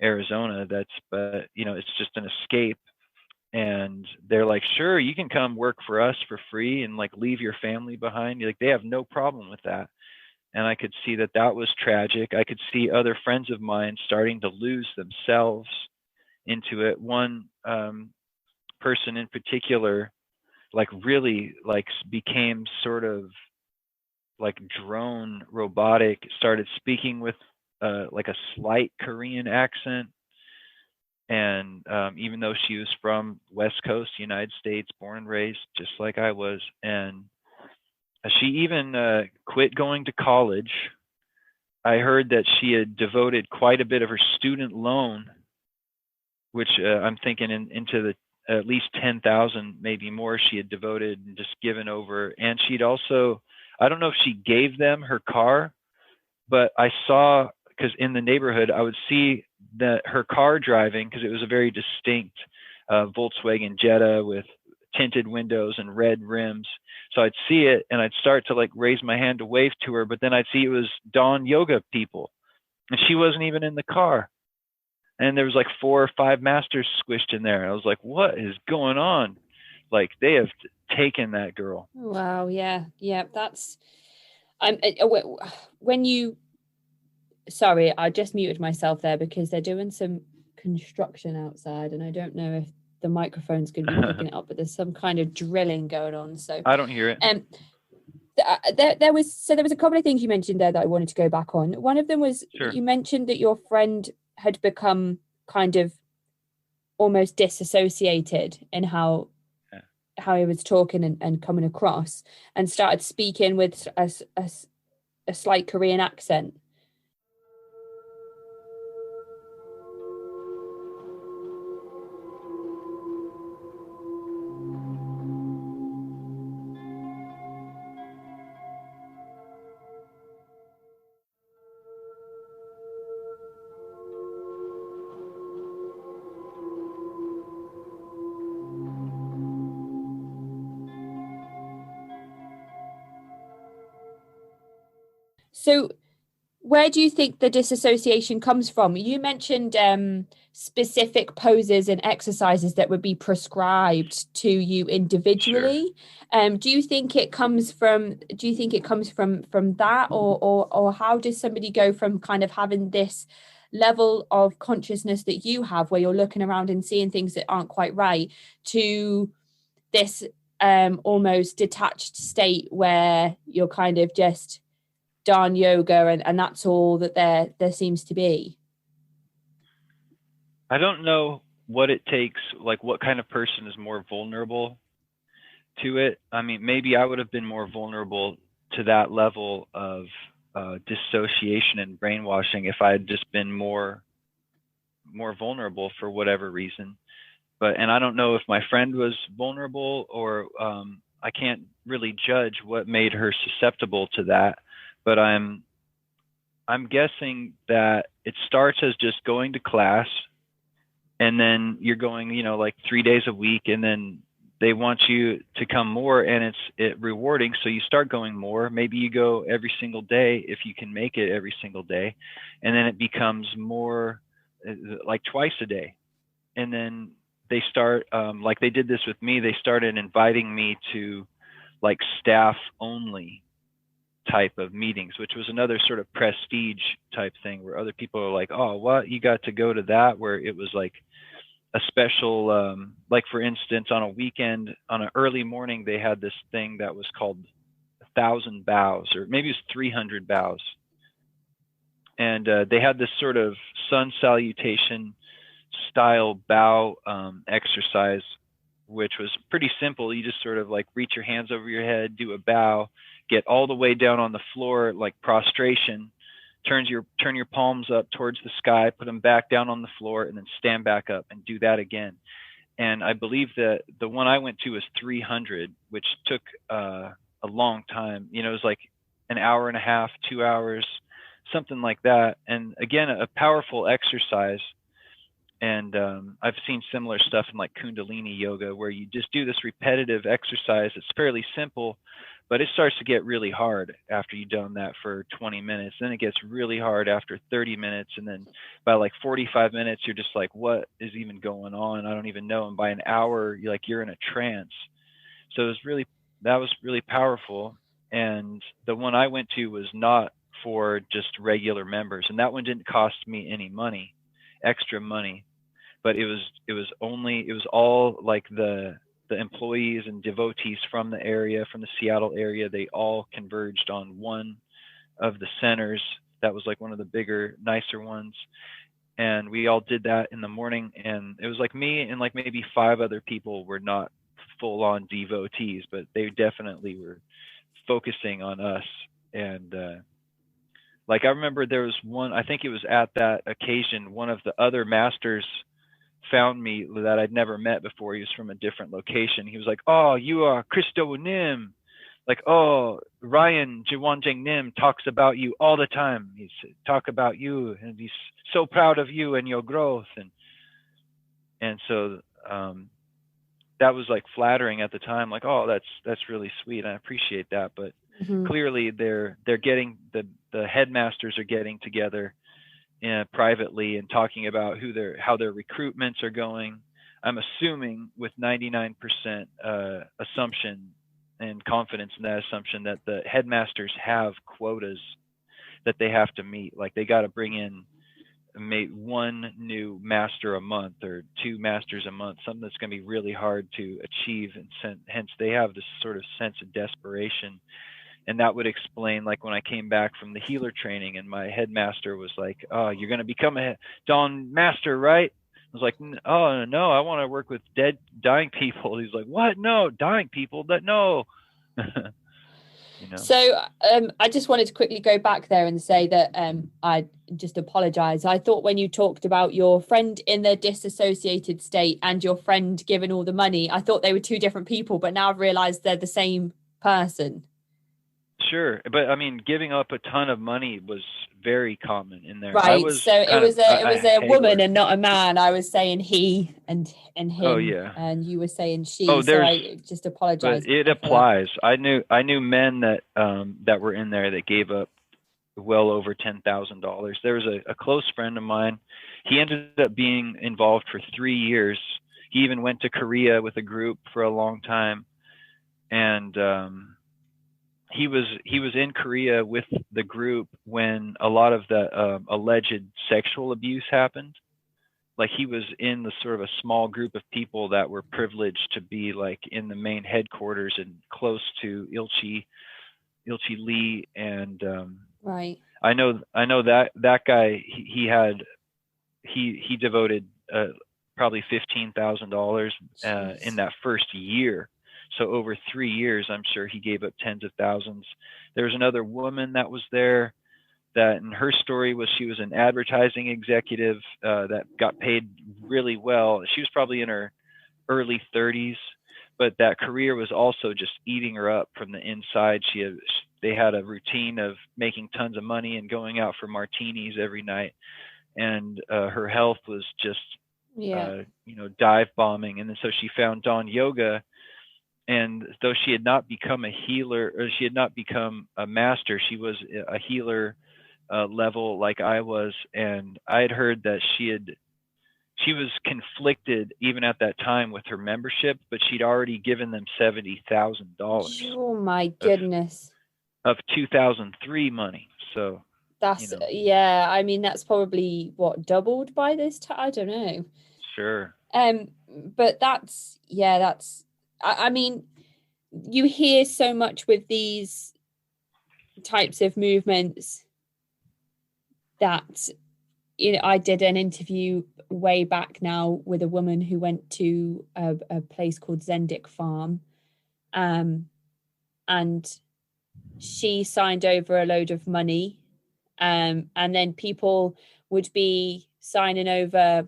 Arizona. But it's just an escape. And they're like, sure, you can come work for us for free and like leave your family behind. Like, they have no problem with that. And I could see that was tragic. I could see other friends of mine starting to lose themselves into it. One person in particular, like really like became sort of like drone robotic, started speaking with like a slight Korean accent. And even though she was from West Coast, United States, born and raised, just like I was, and she even quit going to college. I heard that she had devoted quite a bit of her student loan, which I'm thinking into the at least 10,000, maybe more, she had devoted and just given over. And she'd also, I don't know if she gave them her car, but I saw, because in the neighborhood, I would see that her car driving, because it was a very distinct Volkswagen Jetta with tinted windows and red rims. So I'd see it and I'd start to like raise my hand to wave to her, but then I'd see it was Dahn Yoga people, and she wasn't even in the car. And there was like 4 or 5 masters squished in there. I was like, what is going on? Like, they have taken that girl. Wow. Yeah. That's, when you, sorry, I just muted myself there because they're doing some construction outside, and I don't know if the microphone's going to be picking it up, but there's some kind of drilling going on. So I don't hear it. There was a couple of things you mentioned there that I wanted to go back on. One of them was, Sure. You mentioned that your friend had become kind of almost disassociated in how he was talking and coming across, and started speaking with a slight Korean accent. So where do you think the disassociation comes from? You mentioned specific poses and exercises that would be prescribed to you individually. Sure. Do you think it comes from that, or how does somebody go from kind of having this level of consciousness that you have, where you're looking around and seeing things that aren't quite right, to this almost detached state where you're kind of just Dahn Yoga and that's all that there seems to be? I don't know what it takes, like what kind of person is more vulnerable to it. I mean, maybe I would have been more vulnerable to that level of dissociation and brainwashing if I had just been more vulnerable for whatever reason. And I don't know if my friend was vulnerable, or I can't really judge what made her susceptible to that. But I'm guessing that it starts as just going to class, and then you're going, like 3 days a week, and then they want you to come more, and it's rewarding. So you start going more. Maybe you go every single day if you can make it every single day, and then it becomes more like twice a day. And then they start, like they did this with me, they started inviting me to like staff only type of meetings, which was another sort of prestige type thing, where other people are like, oh, what, you got to go to that, where it was like a special, like for instance, on a weekend, on an early morning, they had this thing that was called 1,000 bows, or maybe it was 300 bows. And they had this sort of sun salutation style bow exercise, which was pretty simple. You just sort of like reach your hands over your head, do a bow, get all the way down on the floor, like prostration, turn your palms up towards the sky, put them back down on the floor, and then stand back up and do that again. And I believe that the one I went to was 300, which took a long time. It was like an hour and a half, 2 hours, something like that. And again, a powerful exercise. And I've seen similar stuff in like Kundalini yoga, where you just do this repetitive exercise. It's fairly simple, but it starts to get really hard after you've done that for 20 minutes. Then it gets really hard after 30 minutes. And then by like 45 minutes, you're just like, what is even going on? I don't even know. And by an hour, you're in a trance. So that was really powerful. And the one I went to was not for just regular members. And that one didn't cost me any money, extra money. but it was all like the employees and devotees from the area, from the Seattle area. They all converged on one of the centers that was like one of the bigger, nicer ones, and we all did that in the morning. And it was like me and like maybe 5 other people were not full on devotees, but they definitely were focusing on us. And like I remember there was one, I think it was at that occasion, one of the other masters found me that I'd never met before. He was from a different location. He was like, "Oh, you are Christo Nim." Like, "Oh, Ryan Jiwanjeng Nim talks about you all the time. He's talk about you, and he's so proud of you and your growth." And so that was like flattering at the time. Like, "Oh, that's really sweet. I appreciate that." But clearly, they're getting the headmasters are getting together privately and talking about how their recruitments are going. I'm assuming with 99% assumption and confidence in that assumption that the headmasters have quotas that they have to meet. Like they got to bring in one new master a month or 2 masters a month, something that's going to be really hard to achieve. And hence they have this sort of sense of desperation. And that would explain, like when I came back from the healer training and my headmaster was like, "Oh, you're going to become a Dahn master, right?" I was like, "Oh, no, I want to work with dying people." He's like, "What? No, dying people? No." You know? So I just wanted to quickly go back there and say that I just apologize. I thought when you talked about your friend in the disassociated state and your friend given all the money, I thought they were 2 different people, but now I've realized they're the same person. Sure, but I mean, giving up a ton of money was very common in there. Right. So it was a woman and not a man. I was saying he and him. Oh yeah. And you were saying she. Oh, so I just apologize. But it applies. I knew men that were in there that gave up well over $10,000. There was a close friend of mine. He ended up being involved for 3 years. He even went to Korea with a group for a long time, and he was in Korea with the group when a lot of the alleged sexual abuse happened. Like he was in the sort of a small group of people that were privileged to be like in the main headquarters and close to Ilchi Lee. And right. I know that guy, he devoted probably $15,000 in that first year. So over 3 years, I'm sure he gave up tens of thousands. There was another woman that was there that, and her story was she was an advertising executive that got paid really well. She was probably in her early 30s, but that career was also just eating her up from the inside. They had a routine of making tons of money and going out for martinis every night, and her health was just dive bombing. And then so she found Dahn Yoga. And though she had not become a healer, or she had not become a master, she was a healer level like I was. And I had heard that she was conflicted even at that time with her membership, but she'd already given them $70,000. Oh my goodness! Of 2003 money. So that's I mean, that's probably what, doubled by this time. I don't know. Sure. But that's I mean, you hear so much with these types of movements that, I did an interview way back now with a woman who went to a place called Zendik Farm, and she signed over a load of money, and then people would be signing over,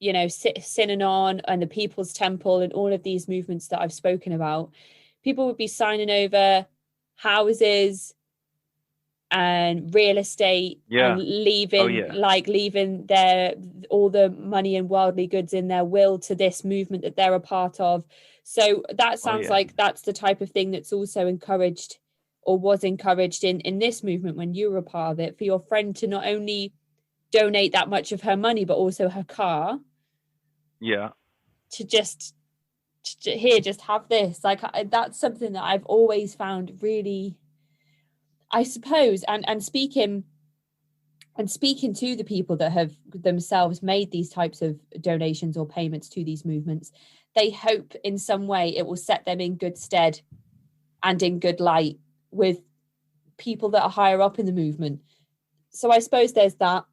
Synanon and the People's Temple and all of these movements that I've spoken about. People would be signing over houses and real estate and leaving leaving their all the money and worldly goods in their will to this movement that they're a part of. So that sounds like that's the type of thing that's also encouraged, or was encouraged in this movement when you were a part of it, for your friend to not only donate that much of her money but also her car, to just have this. Like, that's something that I've always found really, I suppose, and speaking And speaking to the people that have themselves made these types of donations or payments to these movements, they hope in some way it will set them in good stead and in good light with people that are higher up in the movement. So I suppose there's that,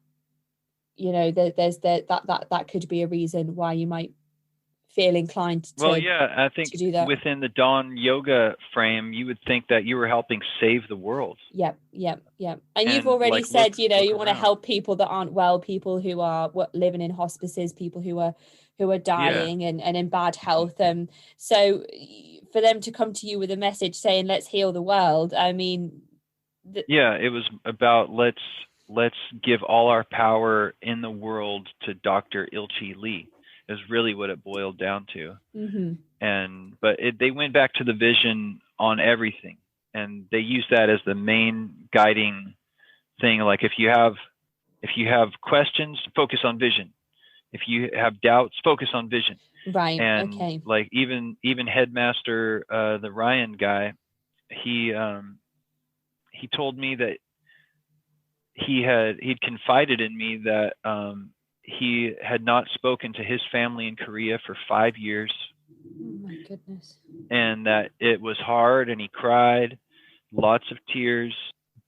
you know, there's that could be a reason why you might feel inclined to, well, yeah, I think to do that. Within the Dahn Yoga frame, you would think that you were helping save the world. Yep. And you've already said, you know, you want to help people that aren't well, people who are living in hospices, people who are dying and in bad health. So for them to come to you with a message saying, let's heal the world, I mean... it was about let's give all our power in the world to Dr. Ilchi Lee. Is really what it boiled down to. But they went back to the vision on everything, and they used that as the main guiding thing. Like if you have questions, focus on vision. If you have doubts, focus on vision. Right. And okay. like even headmaster, the Ryan guy, he told me that he'd confided in me that he had not spoken to his family in Korea for 5 years. Oh my goodness. And that it was hard, and he cried, lots of tears,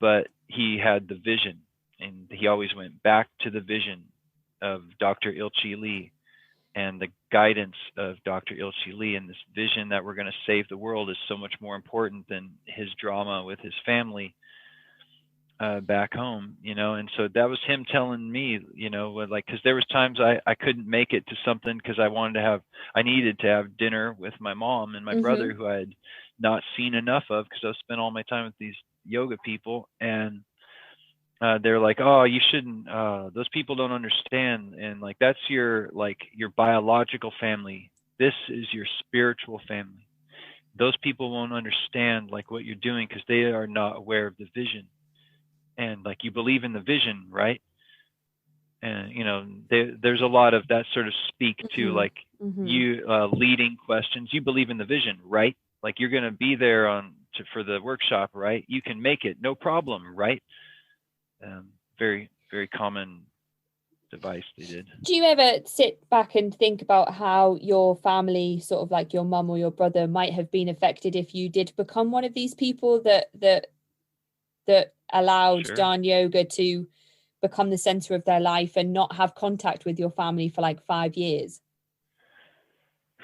but he had the vision, and he always went back to the vision of Dr. Ilchi Lee and the guidance of Dr. Ilchi Lee. And this vision that we're going to save the world is so much more important than his drama with his family back home, you know. And so that was him telling me, you know, like, because there was times I couldn't make it to something because I needed to have dinner with my mom and my brother, who I had not seen enough of because I spent all my time with these yoga people. And they're like, oh, you shouldn't, those people don't understand. And like, that's your biological family. This is your spiritual family. Those people won't understand like what you're doing because they are not aware of the vision. And like, you believe in the vision, right? And you know, there's a lot of that sort of speak to like you leading questions. You believe in the vision, right? Like you're going to be there for the workshop, right? You can make it, no problem, right? Very, very common device they did. Do you ever sit back and think about how your family, sort of like your mum or your brother, might have been affected if you did become one of these people that allowed Dahn Yoga to become the center of their life and not have contact with your family for like 5 years?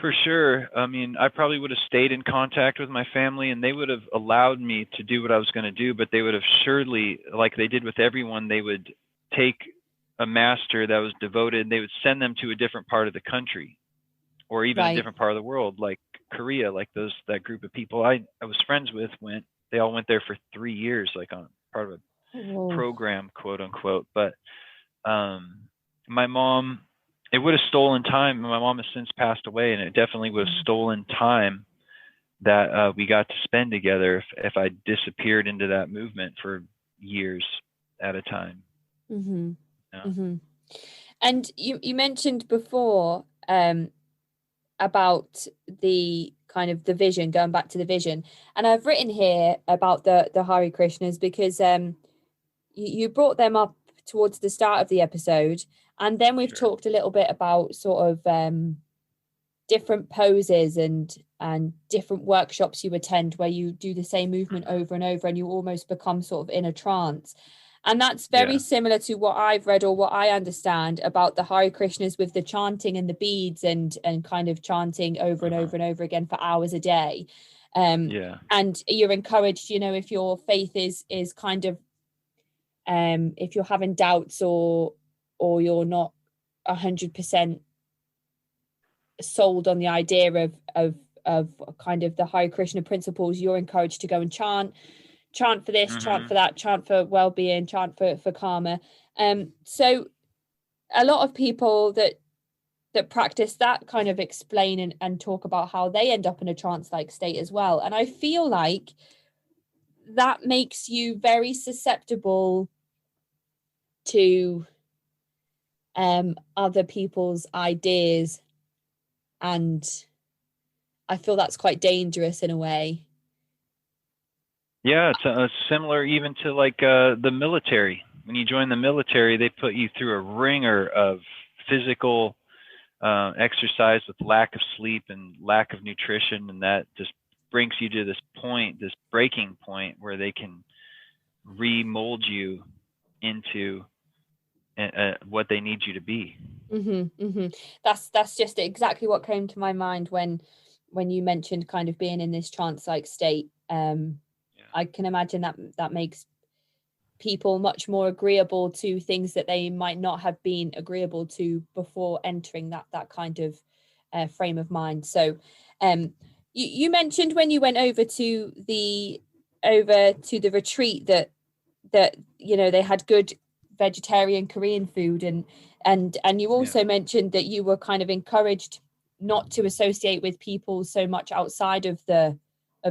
For sure. I mean, I probably would have stayed in contact with my family, and they would have allowed me to do what I was going to do, but they would have surely, like they did with everyone, they would take a master that was devoted, and they would send them to a different part of the country or even a different part of the world, like Korea. Like that group of people I was friends with they all went there for 3 years, like on part of a program, quote unquote. But my mom, it would have stolen time. My mom has since passed away, and it definitely would have stolen time that we got to spend together if I disappeared into that movement for years at a time. And you mentioned before about the kind of the vision, going back to the vision, and I've written here about the Hare Krishnas because you brought them up towards the start of the episode, and then we've talked a little bit about sort of different poses and different workshops you attend where you do the same movement over and over and you almost become sort of in a trance. And that's very similar to what I've read or what I understand about the Hare Krishnas with the chanting and the beads and kind of chanting over and over and over again for hours a day. And you're encouraged, you know, if your faith is kind of, if you're having doubts or you're not 100% sold on the idea of kind of the Hare Krishna principles, you're encouraged to go and chant for this, chant for that, chant for well-being, chant for karma. So a lot of people that practice that kind of explain and talk about how they end up in a trance-like state as well. And I feel like that makes you very susceptible to other people's ideas, and I feel that's quite dangerous in a way. Yeah, it's similar even to like the military. when you join the military, they put you through a ringer of physical exercise with lack of sleep and lack of nutrition, and that just brings you to this point, this breaking point, where they can remold you into what they need you to be. That's just exactly what came to my mind when you mentioned kind of being in this trance-like state. I can imagine that makes people much more agreeable to things that they might not have been agreeable to before entering that kind of frame of mind. So you mentioned when you went over to the retreat that they had good vegetarian Korean food, and you also mentioned that you were kind of encouraged not to associate with people so much outside of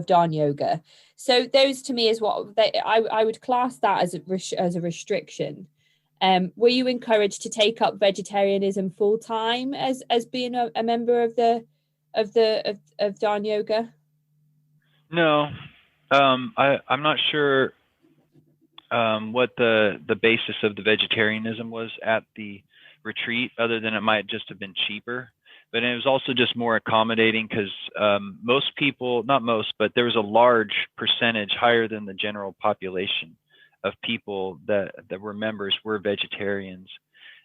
Dahn Yoga. So those to me is what I would class that as a restriction. Were you encouraged to take up vegetarianism full time as being a member of Dahn Yoga? No, I'm not sure what the basis of the vegetarianism was at the retreat, other than it might just have been cheaper. But it was also just more accommodating, because most people, not most, but there was a large percentage, higher than the general population, of people that were members were vegetarians.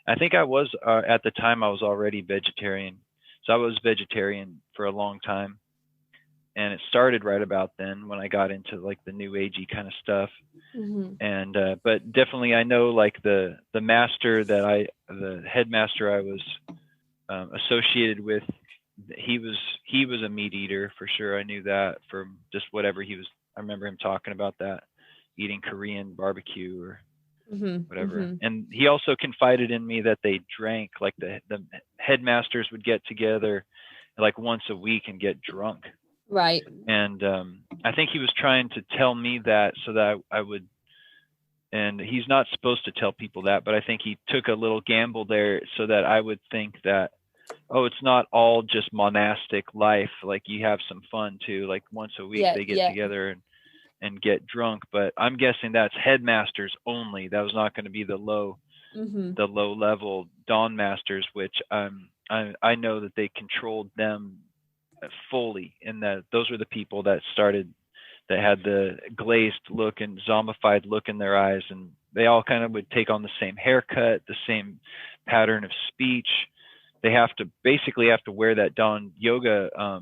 I think I was, at the time, I was already vegetarian. So I was vegetarian for a long time. And it started right about then, when I got into like the new agey kind of stuff. And but definitely I know, like the headmaster I was associated with, he was a meat eater for sure. I knew that from just whatever he was. I remember him talking about that, eating Korean barbecue or whatever. And he also confided in me that they drank, like the headmasters would get together like once a week and get drunk. Right. And I think he was trying to tell me that so that I would, and he's not supposed to tell people that, but I think he took a little gamble there so that I would think that, oh, it's not all just monastic life. Like you have some fun too. Like once a week they get together and get drunk. But I'm guessing that's headmasters only. That was not going to be the low level Dawn masters, which I know that they controlled them fully, and that those were the people that had the glazed look and zombified look in their eyes, and they all kind of would take on the same haircut, the same pattern of speech. They basically have to wear that Dahn Yoga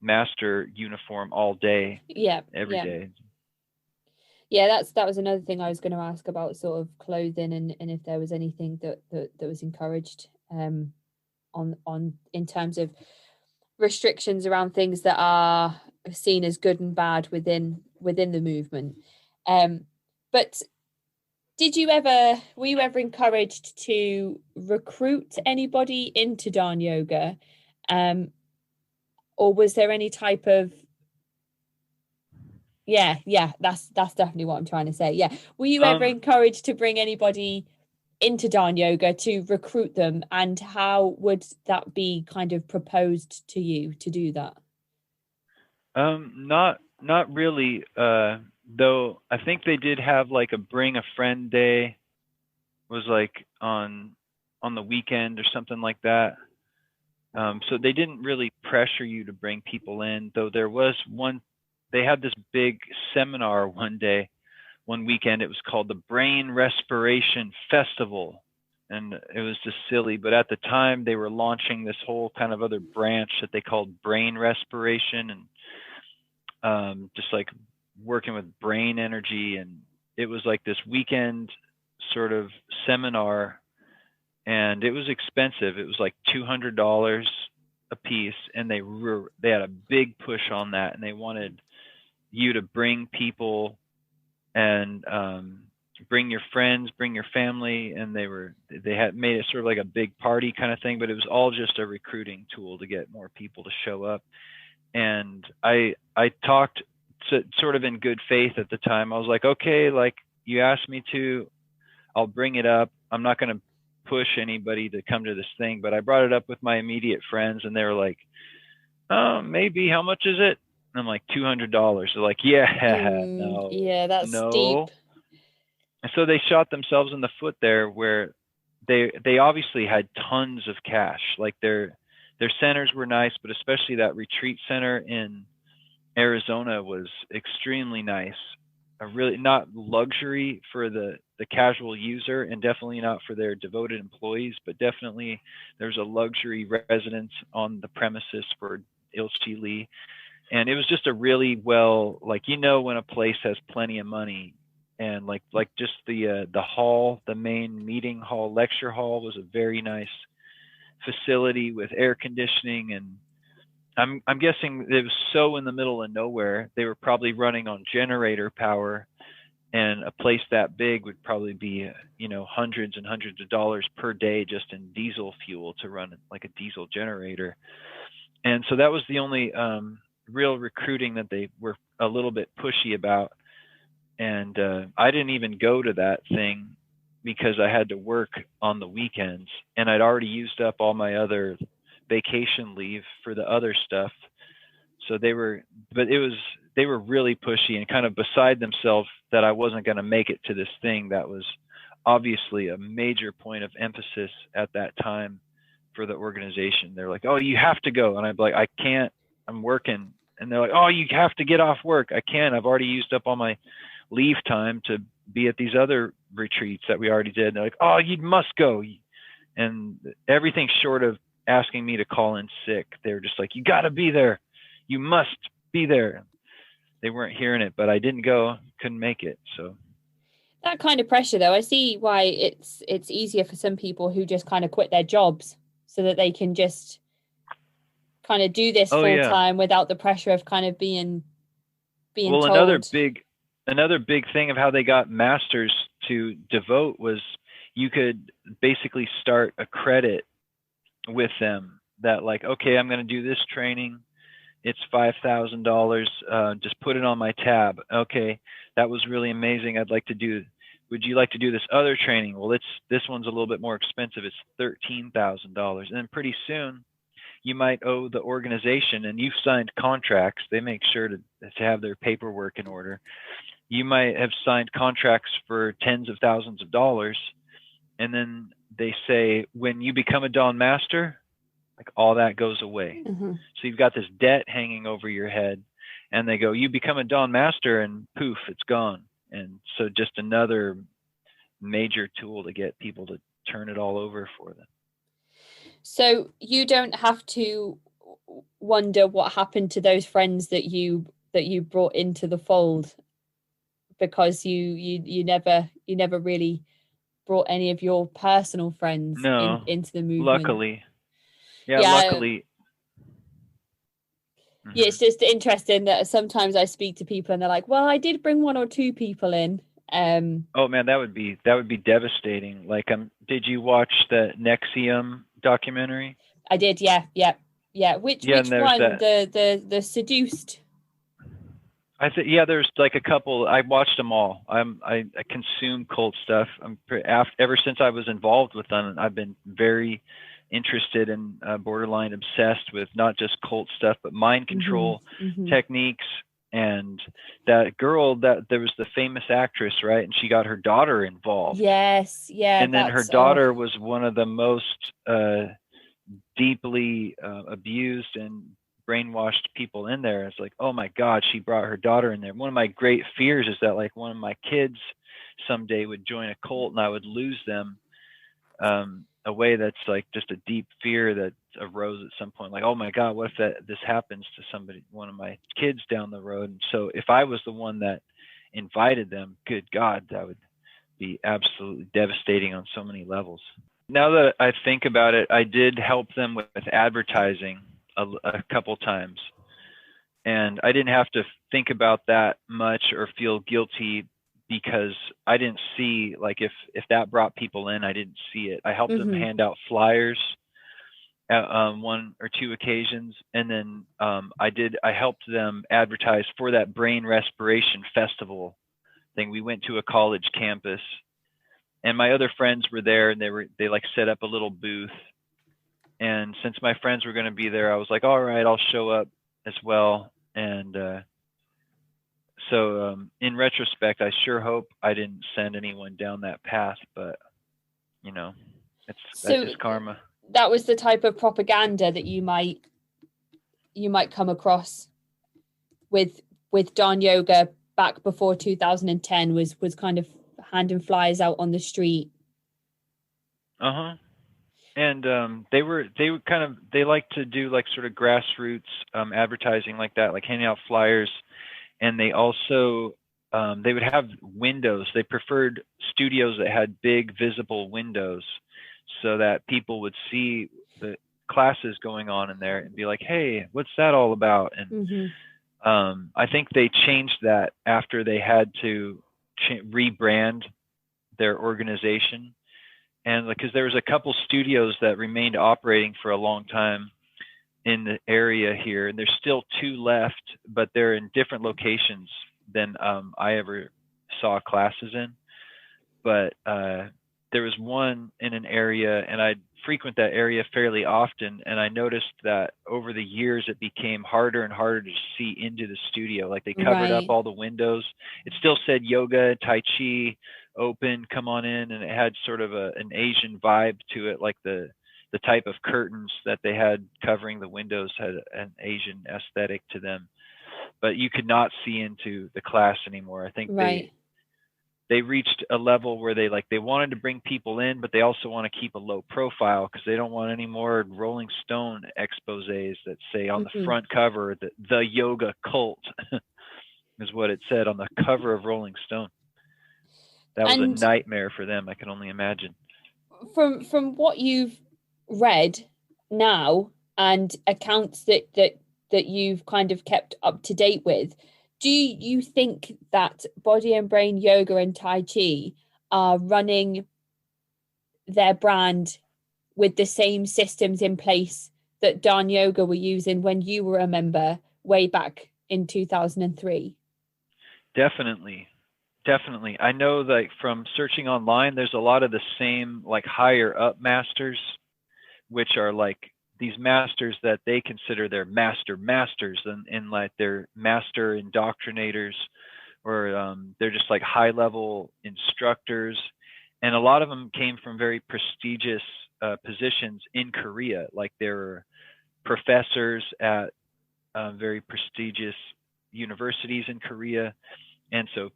master uniform all day, every day. Yeah, that was another thing I was going to ask about, sort of clothing and if there was anything that was encouraged on in terms of restrictions around things that are seen as good and bad within the movement. But were you ever encouraged to recruit anybody into Dahn Yoga? Or was there any type of that's definitely what I'm trying to say. Yeah. Were you ever encouraged to bring anybody into Dahn Yoga, to recruit them, and how would that be kind of proposed to you to do that? Not really. Though I think they did have like a bring a friend day, was like on the weekend or something like that. So they didn't really pressure you to bring people in, though there was they had this big seminar one weekend. It was called the Brain Respiration Festival. And it was just silly. But at the time, they were launching this whole kind of other branch that they called brain respiration, and just like working with brain energy. And it was like this weekend sort of seminar. And it was expensive. It was like $200 a piece. And they had a big push on that. And they wanted you to bring people and bring your friends, bring your family, and they had made it sort of like a big party kind of thing, but it was all just a recruiting tool to get more people to show up. And I talked sort of in good faith at the time. I was like, okay, like you asked me to, I'll bring it up. I'm not going to push anybody to come to this thing, but I brought it up with my immediate friends, and they were like, oh, maybe, how much is it? And I'm like, $200. They're like, yeah, no, that's steep. And so they shot themselves in the foot there, where they obviously had tons of cash. Like their centers were nice, but especially that retreat center in Arizona was extremely nice. A really not luxury for the casual user, and definitely not for their devoted employees, but definitely there's a luxury residence on the premises for Ilchi Lee. And it was just a really well, like, when a place has plenty of money, and like just the hall, the main meeting hall, lecture hall, was a very nice facility with air conditioning. And I'm guessing it was so in the middle of nowhere, they were probably running on generator power, and a place that big would probably be hundreds and hundreds of dollars per day just in diesel fuel to run like a diesel generator. And so that was the only real recruiting that they were a little bit pushy about. And I didn't even go to that thing because I had to work on the weekends, and I'd already used up all my other vacation leave for the other stuff. So they were really pushy and kind of beside themselves that I wasn't going to make it to this thing that was obviously a major point of emphasis at that time for the organization. They're like, "Oh, you have to go." And I'd be like, "I can't, I'm working." And they're like, "Oh, you have to get off work." "I can't, I've already used up all my leave time to be at these other retreats that we already did." And they're like, "Oh, you must go." And everything short of asking me to call in sick, they were just like, "You got to be there. You must be there." They weren't hearing it, but I didn't go, couldn't make it. So that kind of pressure, though, I see why it's easier for some people who just kind of quit their jobs so that they can just kind of do this full time without the pressure of kind of being well, told. Another big thing of how they got masters to devote was you could basically start a credit with them that, like, okay, I'm going to do this training. It's $5,000. Just put it on my tab. Okay, that was really amazing. Would you like to do this other training? Well, this one's a little bit more expensive. It's $13,000. And then pretty soon you might owe the organization, and you've signed contracts. They make sure to have their paperwork in order. You might have signed contracts for tens of thousands of dollars. And then they say, when you become a Dahn master, like, all that goes away. Mm-hmm. So you've got this debt hanging over your head, and they go, you become a Dahn master, and poof, it's gone. And so just another major tool to get people to turn it all over for them. So you don't have to wonder what happened to those friends that you brought into the fold, because you never really brought any of your personal friends into the movement. Luckily. Luckily. Yeah, it's just interesting that sometimes I speak to people and they're like, "Well, I did bring one or two people in." Oh man, that would be devastating. Like, did you watch the NXIVM documentary? I did, yeah. Which one? The Seduced. There's like a couple. I watched them all. I consume cult stuff. Ever since I was involved with them, I've been very interested and borderline obsessed with not just cult stuff, but mind control techniques. And that girl, that there was the famous actress, right? And she got her daughter involved. Yes, yeah. And then her daughter was one of the most deeply abused and brainwashed people in there. It's like, oh my God, she brought her daughter in there. One of my great fears is that, like, one of my kids someday would join a cult and I would lose them. A way that's like just a deep fear that arose at some point. Like, oh my God, what if this happens to one of my kids down the road? And so if I was the one that invited them, good God, that would be absolutely devastating on so many levels. Now that I think about it, I did help them with advertising a couple times, and I didn't have to think about that much or feel guilty, because I didn't see, like, if that brought people in, I didn't see it. I helped them hand out flyers at one or two occasions, and then I helped them advertise for that brain respiration festival thing. We went to a college campus, and my other friends were there, and they like set up a little booth. And since my friends were going to be there, I was like, all right, I'll show up as well. And So in retrospect, I sure hope I didn't send anyone down that path, but that's just karma. That was the type of propaganda that you might come across with Dahn Yoga back before 2010 was kind of handing flyers out on the street. And they like to do like sort of grassroots advertising like that, like handing out flyers. And they also they would have windows. They preferred studios that had big visible windows so that people would see the classes going on in there and be like, hey, what's that all about? And I think they changed that after they had to rebrand their organization. And because there was a couple studios that remained operating for a long time in the area here, and there's still 2 left, but they're in different locations than I ever saw classes in. But there was one in an area, and I'd frequent that area fairly often, and I noticed that over the years it became harder and harder to see into the studio. Like they covered up all the windows. It still said yoga, tai chi, open, come on in, and it had sort of an Asian vibe to it, like the type of curtains that they had covering the windows had an Asian aesthetic to them. But you could not see into the class anymore. I think they reached a level where they wanted to bring people in, but they also want to keep a low profile because they don't want any more Rolling Stone exposés that say on the front cover that the yoga cult is what it said on the cover of Rolling Stone. That was a nightmare for them. I can only imagine. From what you've read now and accounts that you've kind of kept up to date with, do you think that Body and Brain Yoga and Tai Chi are running their brand with the same systems in place that Dahn Yoga were using when you were a member way back in 2003? Definitely. I know like from searching online, there's a lot of the same like higher up masters, which are like these masters that they consider their masters and like they're master indoctrinators, or they're just like high level instructors. And a lot of them came from very prestigious positions in Korea. Like they were professors at very prestigious universities in Korea. And so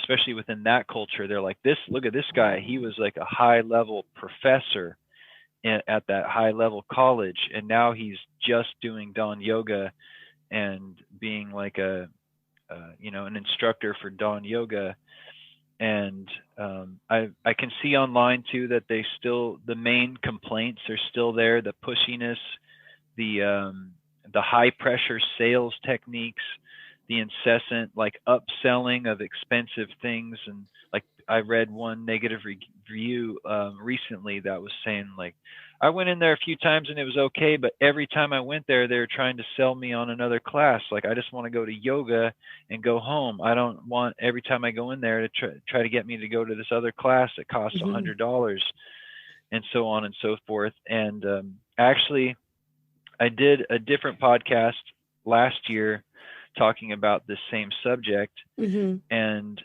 especially within that culture, they're like, look at this guy. He was like a high level professor at that high level college, and now he's just doing Dahn Yoga and being like an instructor for Dahn Yoga. And I can see online too that the main complaints are still there: the pushiness, the high pressure sales techniques, the incessant like upselling of expensive things. And like I read one negative review recently that was saying like, I went in there a few times and it was okay, but every time I went there, they were trying to sell me on another class. Like I just want to go to yoga and go home. I don't want every time I go in there to try to get me to go to this other class that costs $100 and so on and so forth. And actually, I did a different podcast last year talking about this same subject, and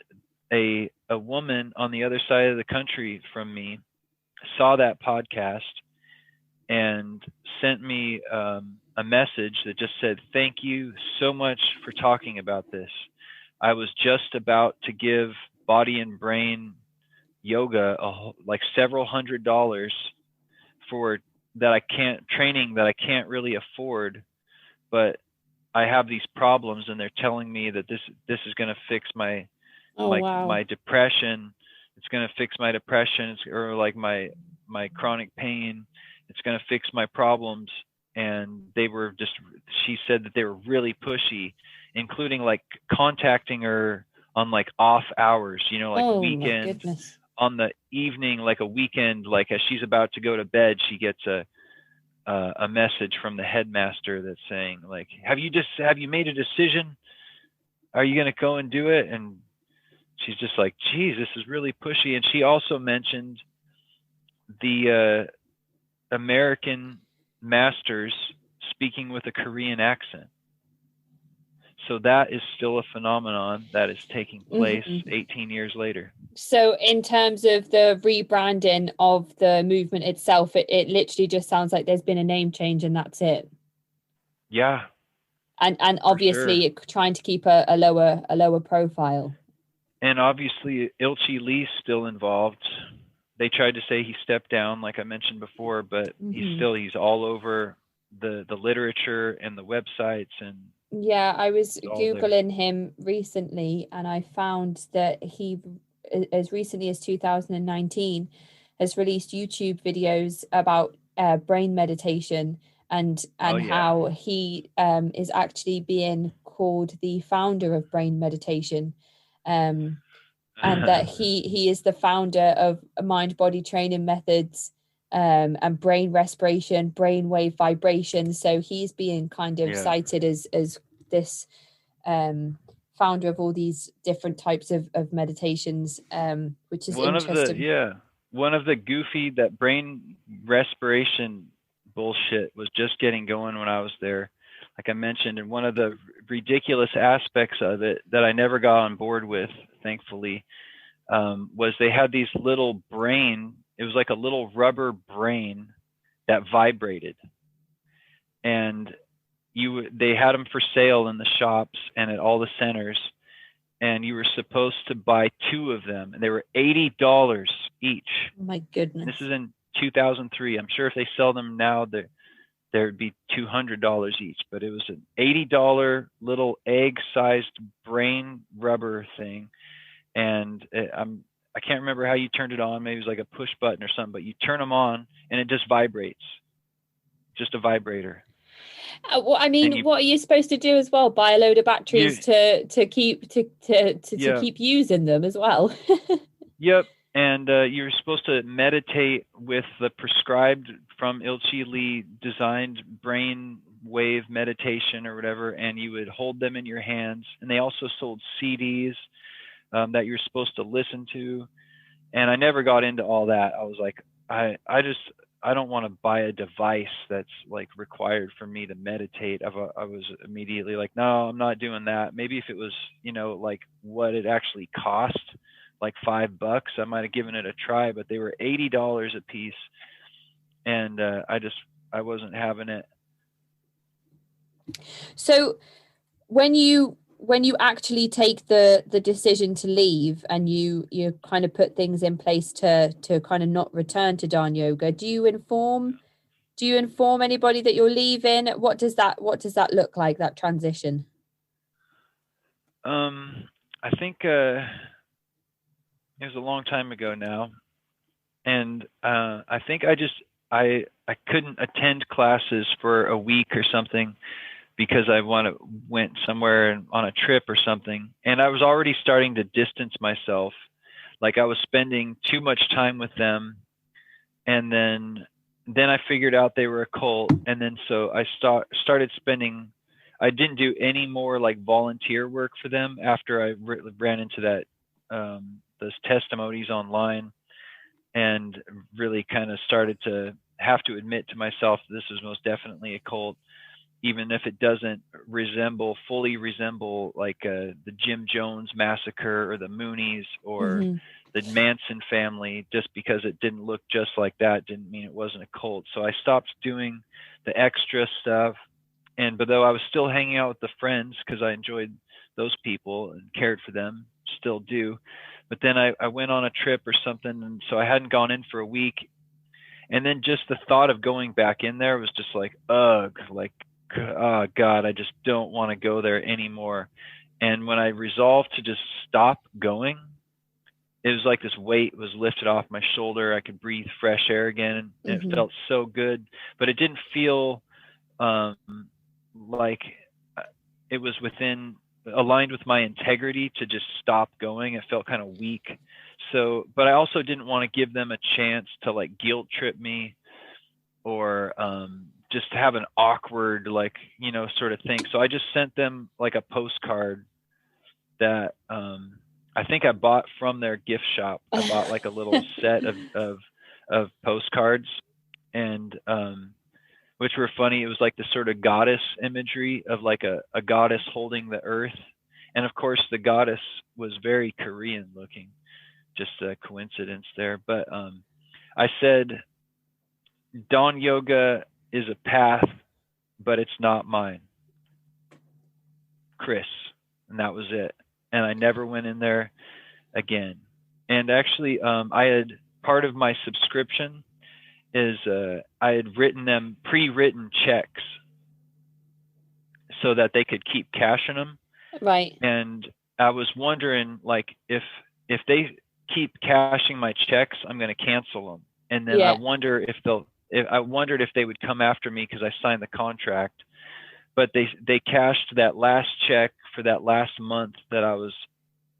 a woman on the other side of the country from me saw that podcast and sent me a message that just said, thank you so much for talking about this. I was just about to give Body and Brain Yoga like several $100s for training that I can't really afford, but I have these problems and they're telling me that this is going to fix my depression. It's going to fix my depression, or like my chronic pain. It's going to fix my problems. And she said that they were really pushy, including like contacting her on like off hours, like weekends, on the evening, like a weekend, like as she's about to go to bed, she gets a message from the headmaster that's saying like, have you made a decision? Are you going to go and do it? And she's just like, geez, this is really pushy. And she also mentioned the American masters speaking with a Korean accent. so that is still a phenomenon that is taking place Mm-hmm. 18 years later. So in terms of the rebranding of the movement itself, it literally just sounds like there's been a name change and that's it. Yeah. And obviously sure. trying to keep a lower profile. And obviously Ilchi Lee's still involved. They tried to say he stepped down, like I mentioned before, but he's all over the literature and the websites. And yeah, I was Googling there. him recently, and I found that he, as recently as 2019, has released YouTube videos about brain meditation and how he is actually being called the founder of brain meditation. And that he is the founder of mind body training methods, and brain respiration, brainwave vibration. So he's being kind of cited as this founder of all these different types of meditations, which is interesting. One of the goofy, that brain respiration bullshit was just getting going when I was there, like I mentioned, and one of the ridiculous aspects of it that I never got on board with, thankfully, was they had these little it was like a little rubber brain that vibrated, and they had them for sale in the shops and at all the centers, and you were supposed to buy 2 of them, and they were $80 each. Oh my goodness. This is in 2003. I'm sure if they sell them now, there'd be $200 each, but it was an $80 little egg-sized brain rubber thing. And I can't remember how you turned it on. Maybe it was like a push button or something, but you turn them on and it just vibrates. Just a vibrator. Well, I mean, what are you supposed to do as well? Buy a load of batteries to keep using them as well. Yep. And you're supposed to meditate with the prescribed from Ilchi Lee designed brain wave meditation or whatever, and you would hold them in your hands. And they also sold CDs that you're supposed to listen to. And I never got into all that. I was like, I don't want to buy a device that's like required for me to meditate. I was immediately like, no, I'm not doing that. Maybe if it was, like what it actually cost, like $5, I might have given it a try, but they were $80 a piece. And I wasn't having it. So when you actually take the decision to leave and you kind of put things in place to kind of not return to Dahn Yoga, do you inform anybody that you're leaving? What does that look like, that transition? I think it was a long time ago now, and I think I couldn't attend classes for a week or something because I went somewhere on a trip or something, and I was already starting to distance myself. Like I was spending too much time with them, and then I figured out they were a cult, and then so I started spending. I didn't do any more like volunteer work for them after I ran into that those testimonies online, and really kind of started to have to admit to myself that this is most definitely a cult, even if it doesn't fully resemble like the Jim Jones massacre or the Moonies or the Manson family. Just because it didn't look just like that didn't mean it wasn't a cult. So I stopped doing the extra stuff. But though I was still hanging out with the friends because I enjoyed those people and cared for them, still do. But then I went on a trip or something, and so I hadn't gone in for a week. And then just the thought of going back in there was just like, ugh, like, oh God, I just don't want to go there anymore. And when I resolved to just stop going, it was like this weight was lifted off my shoulder. I could breathe fresh air again, and it felt so good. But it didn't feel like it was aligned with my integrity to just stop going. It felt kind of weak. So, but I also didn't want to give them a chance to like guilt trip me or just have an awkward, like, sort of thing. So I just sent them like a postcard that I think I bought from their gift shop. I bought like a little set of postcards, and which were funny. It was like the sort of goddess imagery of like a goddess holding the earth. And of course, the goddess was very Korean looking, just a coincidence there. But I said, Dahn Yoga is a path, but it's not mine. Chris. And that was it. And I never went in there again. And actually, I had part of my subscription is I had written them pre-written checks so that they could keep cashing them. Right. And I was wondering, like, if they keep cashing my checks, I'm going to cancel them. And then I wondered if they would come after me because I signed the contract. But they cashed that last check for that last month that I was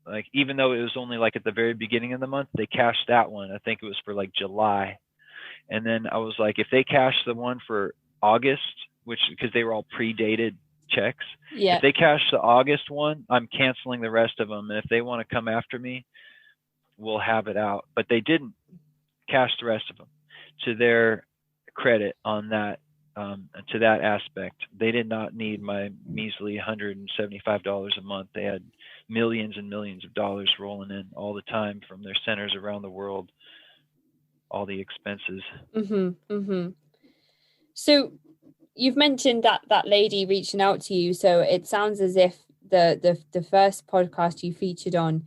like, even though it was only like at the very beginning of the month, they cashed that one. I think it was for like July. And then I was like, if they cash the one for August, which because they were all predated checks, if they cash the August one, I'm canceling the rest of them. And if they want to come after me, we'll have it out. But they didn't cash the rest of them. To their credit on that, to that aspect, they did not need my measly $175 a month. They had millions and millions of dollars rolling in all the time from their centers around the world, all the expenses. So you've mentioned that lady reaching out to you. So it sounds as if the first podcast you featured on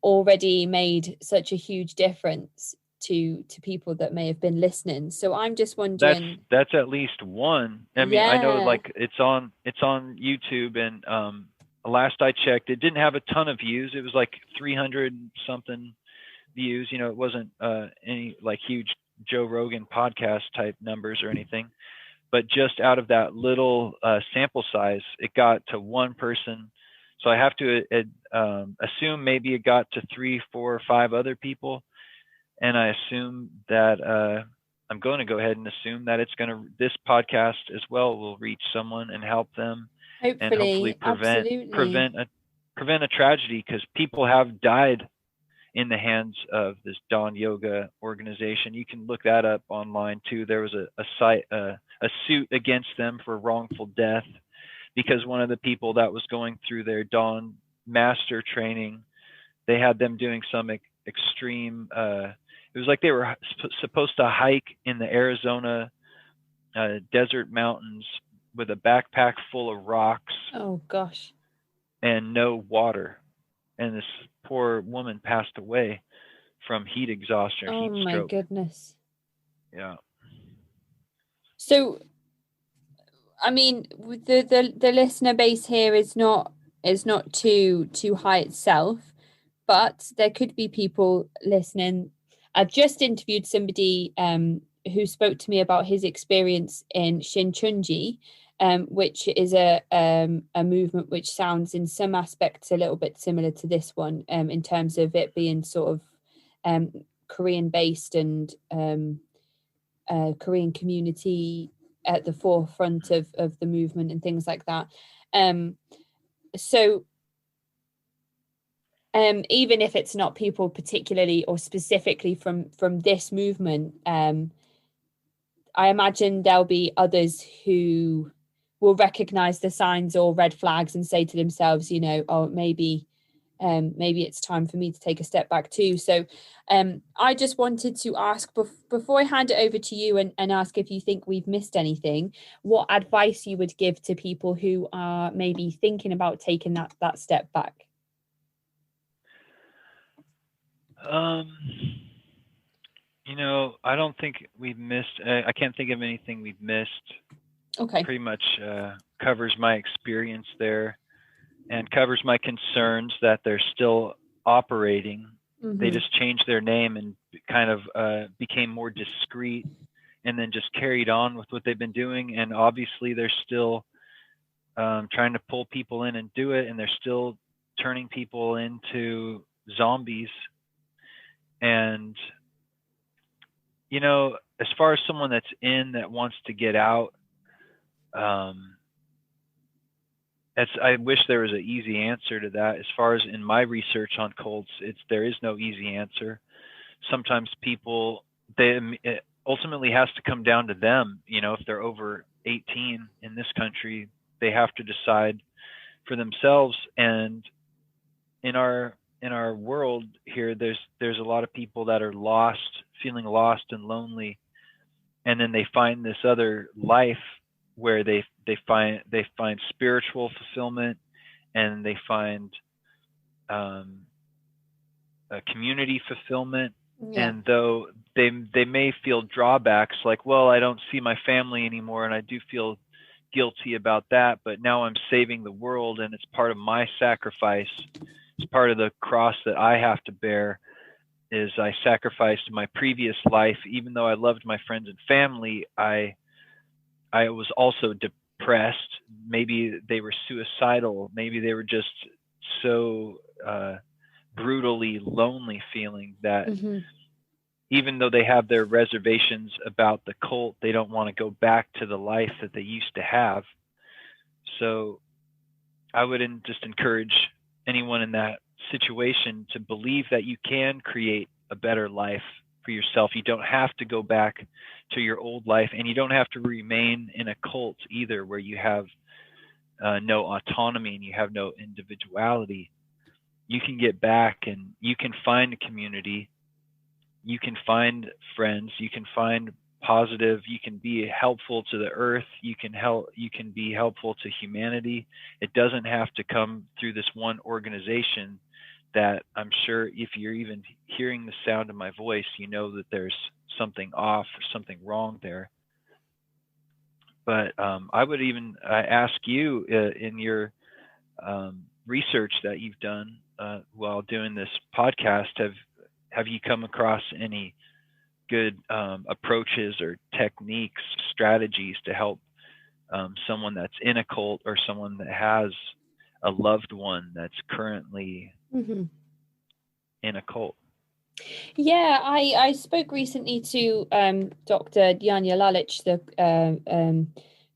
already made such a huge difference to people that may have been listening. So I'm just wondering. That's at least one. I mean, I know like it's on YouTube, and last I checked, it didn't have a ton of views. It was like 300 something views. You know, it wasn't any like huge Joe Rogan podcast type numbers or anything. But just out of that little sample size, it got to one person. So I have to assume maybe it got to 3, 4, or 5 other people. And I assume that I'm going to go ahead and assume that this podcast as well will reach someone and help them, and hopefully prevent a tragedy, because people have died in the hands of this Dahn Yoga organization. You can look that up online too. There was a suit against them for wrongful death because one of the people that was going through their Dahn master training, they had them doing some extreme. It was like they were supposed to hike in the Arizona desert mountains with a backpack full of rocks. Oh gosh. And no water. And this poor woman passed away from heat exhaustion, heat stroke. Oh my goodness. Yeah. So, I mean, the listener base here is not too high itself, but there could be people listening. I've just interviewed somebody who spoke to me about his experience in Shinchunji, which is a movement which sounds in some aspects a little bit similar to this one, in terms of it being sort of Korean based and Korean community at the forefront of the movement and things like that. So even if it's not people particularly or specifically from this movement, I imagine there'll be others who will recognize the signs or red flags and say to themselves, you know, oh, maybe it's time for me to take a step back too. So I just wanted to ask before I hand it over to you and ask if you think we've missed anything, what advice you would give to people who are maybe thinking about taking that step back. You know, I don't think we've missed. I can't think of anything we've missed. Okay. Pretty much covers my experience there, and covers my concerns that they're still operating. Mm-hmm. They just changed their name and kind of became more discreet, and then just carried on with what they've been doing. And obviously, they're still trying to pull people in and do it, and they're still turning people into zombies. And, you know, as far as someone that's in that wants to get out, I wish there was an easy answer to that. As far as in my research on cults, there is no easy answer. Sometimes people, ultimately has to come down to them. If they're over 18 in this country, they have to decide for themselves. And in our world here, there's a lot of people that are lost, feeling lost and lonely, and then they find this other life where they find spiritual fulfillment, and they find a community fulfillment. Yeah. And though they may feel drawbacks, like, well, I don't see my family anymore, and I do feel guilty about that, but now I'm saving the world, and it's part of my sacrifice. It's part of the cross that I have to bear, is I sacrificed my previous life. Even though I loved my friends and family, I was also depressed. Maybe they were suicidal. Maybe they were just so brutally lonely feeling that even though they have their reservations about the cult, they don't want to go back to the life that they used to have. So I would just encourage anyone in that situation to believe that you can create a better life for yourself. You don't have to go back to your old life, and you don't have to remain in a cult either, where you have no autonomy and you have no individuality. You can get back, and you can find a community. You can find friends. You can find positive. You can be helpful to the earth. You can be helpful to humanity. It doesn't have to come through this one organization that I'm sure if you're even hearing the sound of my voice, you know that there's something off or something wrong there. But I would even ask you in your research that you've done while doing this podcast, have you come across any good approaches or techniques, strategies to help someone that's in a cult, or someone that has a loved one that's currently in a cult? Yeah, I spoke recently to Dr. Dahn Yoga, the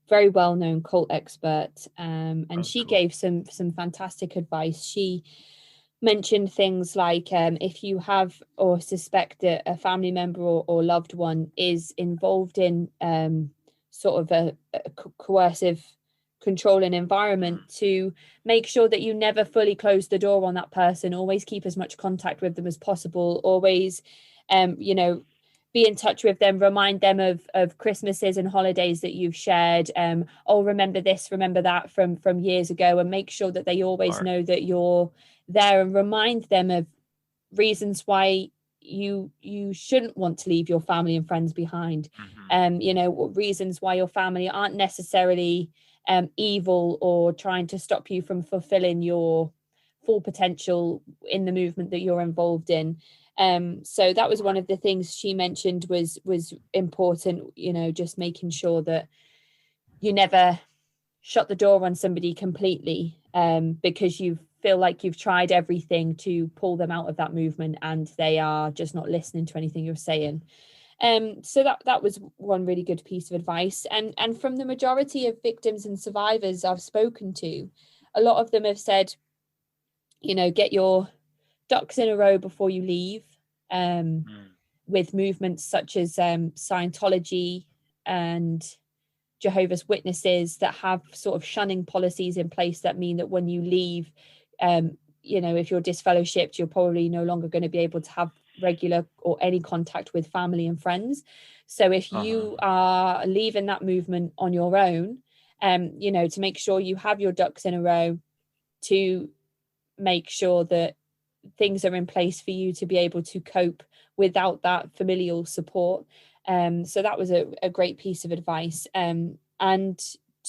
very well-known cult expert, and she gave some fantastic advice. She mentioned things like if you have or suspect that a family member or loved one is involved in sort of a coercive, controlling environment, to make sure that you never fully close the door on that person. Always keep as much contact with them as possible. Always be in touch with them, remind them of Christmases and holidays that you've shared. Remember this, remember that from years ago, and make sure that they always know that you're there, and remind them of reasons why you shouldn't want to leave your family and friends behind. Reasons why your family aren't necessarily evil or trying to stop you from fulfilling your full potential in the movement that you're involved in. So that was one of the things she mentioned was important, just making sure that you never shut the door on somebody completely because you feel like you've tried everything to pull them out of that movement and they are just not listening to anything you're saying. So that was one really good piece of advice. And from the majority of victims and survivors I've spoken to, a lot of them have said, get your ducks in a row before you leave, with movements such as Scientology and Jehovah's Witnesses that have sort of shunning policies in place that mean that when you leave, if you're disfellowshipped, you're probably no longer going to be able to have regular or any contact with family and friends. So if you are leaving that movement on your own, to make sure you have your ducks in a row, to make sure that things are in place for you to be able to cope without that familial support. So that was a great piece of advice. And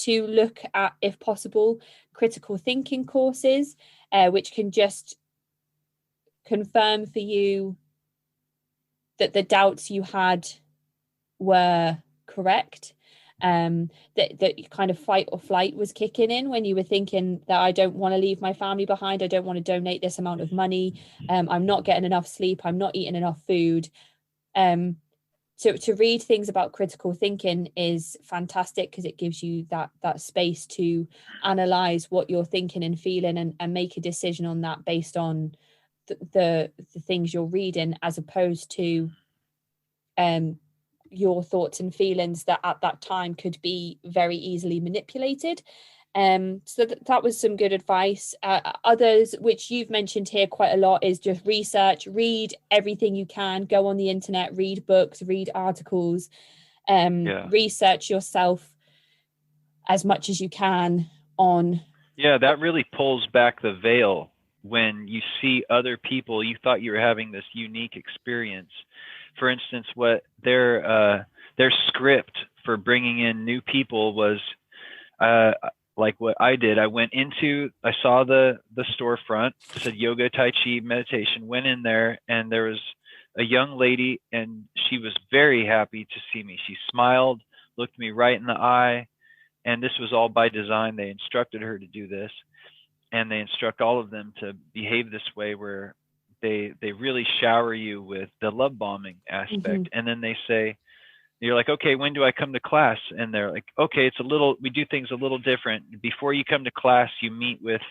to look at, if possible, critical thinking courses, which can just confirm for you that the doubts you had were correct, that kind of fight or flight was kicking in when you were thinking that I don't want to leave my family behind, I don't want to donate this amount of money, I'm not getting enough sleep, I'm not eating enough food. To read things about critical thinking is fantastic because it gives you that space to analyze what you're thinking and feeling and make a decision on that based on the things you're reading, as opposed to your thoughts and feelings that at that time could be very easily manipulated. So that was some good advice. Others, which you've mentioned here quite a lot, is just research, read everything you can, go on the internet, read books, read articles, research yourself as much as you can on. Yeah, that really pulls back the veil when you see other people. You thought you were having this unique experience. For instance, what their script for bringing in new people was, like what I did. I saw the storefront, it said yoga, tai chi, meditation, went in there, and there was a young lady, and she was very happy to see me. She smiled, looked me right in the eye, and this was all by design. They instructed her to do this, and they instruct all of them to behave this way, where they really shower you with the love bombing aspect. And then they say, you're like, okay, when do I come to class? And they're like, okay, we do things a little different. Before you come to class, you meet with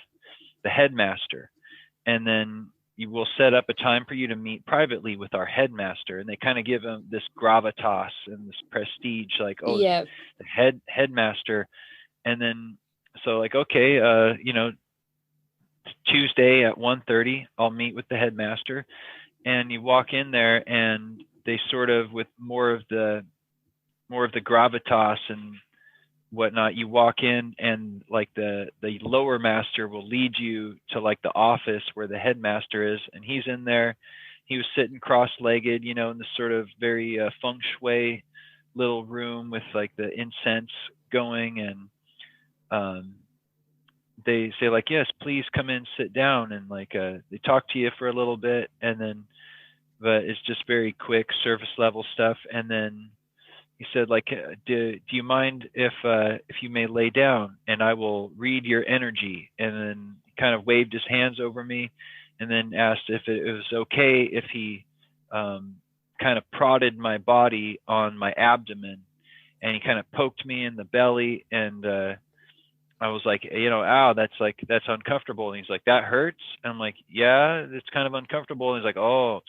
the headmaster, and then you will set up a time for you to meet privately with our headmaster. And they kind of give them this gravitas and this prestige, like, oh, yeah, the headmaster. And then, so like, okay, Tuesday at 1:30, I'll meet with the headmaster, and you walk in there, and they sort of, with more of the gravitas and whatnot, you walk in, and like the lower master will lead you to like the office where the headmaster is, and he's in there. He was sitting cross-legged, in this sort of very feng shui little room with like the incense going, and they say like, yes, please come in, sit down, and like they talk to you for a little bit, and then, but it's just very quick surface level stuff. And then he said, like, do you mind if you may lay down, and I will read your energy? And then he kind of waved his hands over me, and then asked if it was okay if he kind of prodded my body on my abdomen, and he kind of poked me in the belly, and I was like, ow, that's uncomfortable. And he's like, that hurts? And I'm like, yeah, it's kind of uncomfortable. And he's like, oh,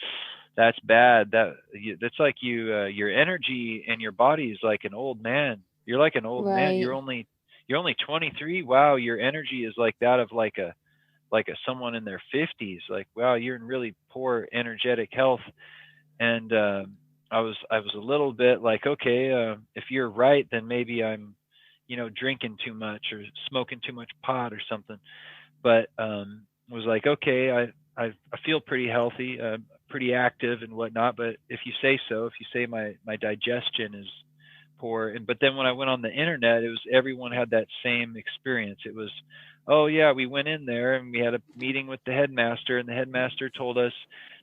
that's bad. That's like your energy and your body is like an old man. You're like an old man. You're only 23. Wow, your energy is like that of like a someone in their 50s. Like, wow, you're in really poor energetic health. And I was a little bit like, okay, if you're right, then maybe I'm drinking too much or smoking too much pot or something. But was like, okay, I feel pretty healthy, pretty active and whatnot. But if you say so, if you say my digestion is poor. But then when I went on the internet, it was, everyone had that same experience. It was, oh yeah, we went in there and we had a meeting with the headmaster, and the headmaster told us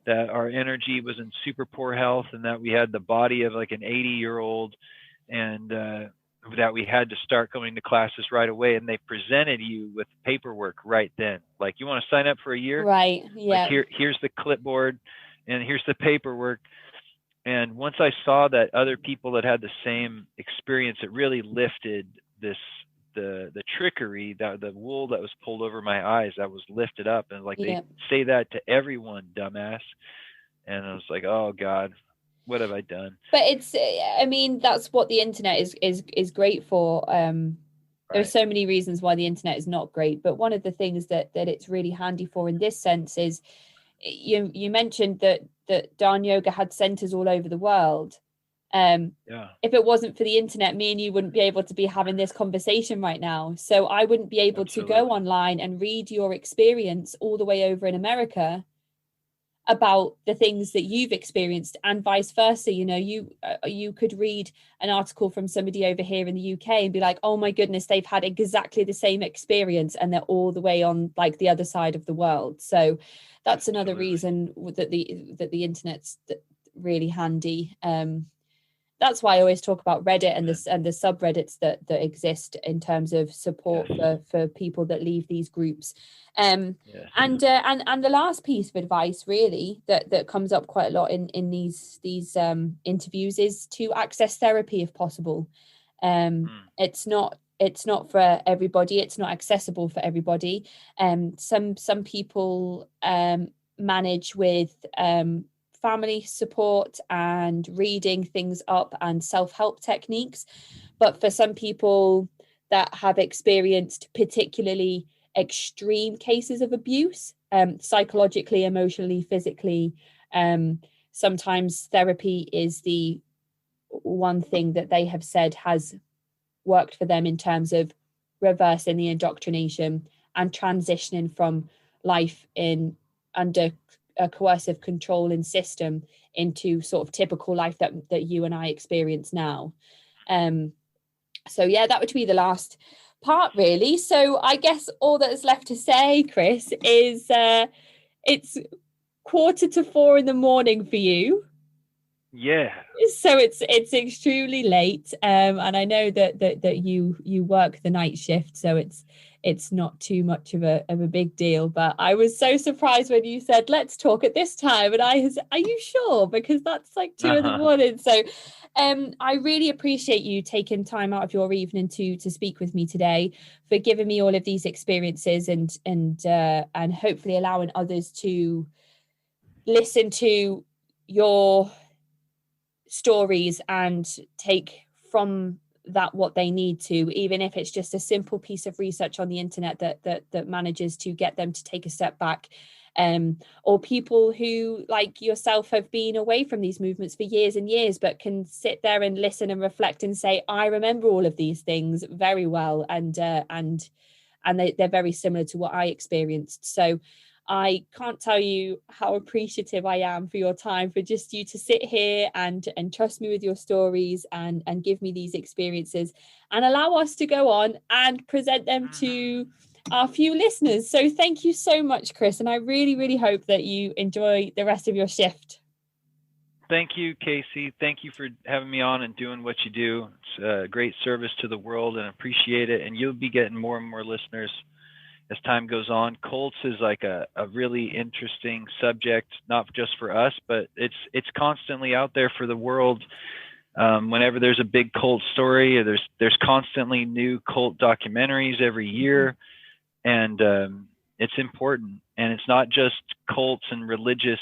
that our energy was in super poor health, and that we had the body of like an 80-year-old, and that we had to start going to classes right away. And they presented you with paperwork right then. Like, you want to sign up for a year? Right. Yeah. Like, here's the clipboard, and here's the paperwork. And once I saw that other people that had the same experience, it really lifted the trickery, that the wool that was pulled over my eyes, that was lifted up. And like, they say that to everyone, dumbass. And I was like, oh God, what have I done? But it's, I mean, that's what the internet is great for. There's so many reasons why the internet is not great, but one of the things that it's really handy for in this sense is, you mentioned that Dahn Yoga had centers all over the world. If it wasn't for the internet, me and you wouldn't be able to be having this conversation right now. So I wouldn't be able to go online and read your experience all the way over in America about the things that you've experienced, and vice versa. You could read an article from somebody over here in the UK and be like, oh my goodness, they've had exactly the same experience, and they're all the way on like the other side of the world. So that's another reason that the internet's really handy. That's why I always talk about Reddit and the subreddits that exist in terms of support for people that leave these groups. And the last piece of advice really that comes up quite a lot in these interviews is to access therapy if possible. It's not for everybody. It's not accessible for everybody. Some people manage with family support and reading things up and self-help techniques. But for some people that have experienced particularly extreme cases of abuse, psychologically, emotionally, physically, sometimes therapy is the one thing that they have said has worked for them in terms of reversing the indoctrination and transitioning from life in under a coercive controlling system into sort of typical life that you and I experience now. So yeah, that would be the last part really. So I guess all that is left to say, Chris, is it's 3:45 a.m. for you. Yeah. So it's extremely late, and I know that you work the night shift, so it's not too much of a big deal. But I was so surprised when you said let's talk at this time, and I was, are you sure? Because that's like 2 a.m. So I really appreciate you taking time out of your evening to speak with me today, for giving me all of these experiences and hopefully allowing others to listen to your stories and take from that what they need to, even if it's just a simple piece of research on the internet that manages to get them to take a step back, or people who like yourself have been away from these movements for years and years but can sit there and listen and reflect and say, I remember all of these things very well, and they're very similar to what I experienced. So I can't tell you how appreciative I am for your time, for just you to sit here and trust me with your stories and give me these experiences and allow us to go on and present them to our few listeners. So thank you so much, Chris. And I really, really hope that you enjoy the rest of your shift. Thank you, Casey. Thank you for having me on and doing what you do. It's a great service to the world and appreciate it. And you'll be getting more and more listeners as time goes on. Cults is like a really interesting subject, not just for us, but it's constantly out there for the world. Whenever there's a big cult story, there's constantly new cult documentaries every year, and it's important. And it's not just cults and religious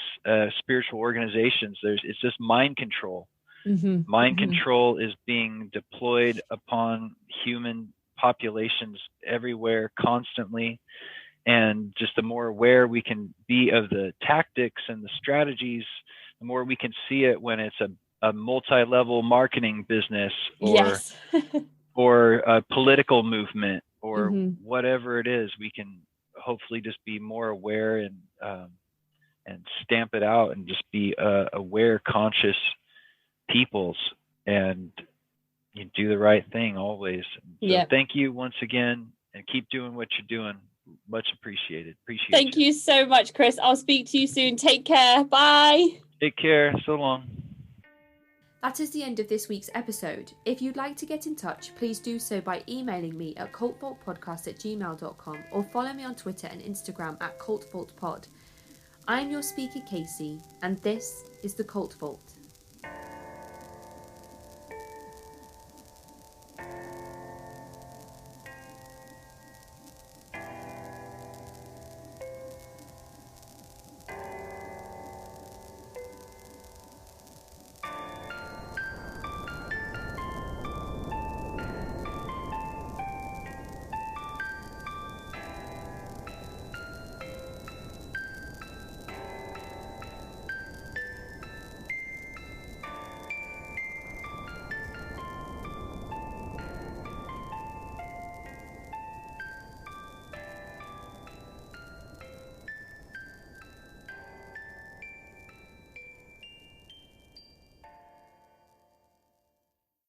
spiritual organizations. It's just mind control. Mind control is being deployed upon human populations everywhere constantly, and just the more aware we can be of the tactics and the strategies, the more we can see it when it's a multi-level marketing business or a political movement or whatever it is. We can hopefully just be more aware and stamp it out and just be aware, conscious peoples, and you do the right thing always. So thank you once again, and keep doing what you're doing. Much appreciated. Thank you so much, Chris. I'll speak to you soon. Take care. Bye. Take care. So long. That is the end of this week's episode. If you'd like to get in touch, please do so by emailing me at cultvaultpodcast@gmail.com or follow me on Twitter and Instagram at cultvaultpod. I'm your speaker, Casey, and this is the Cult Vault.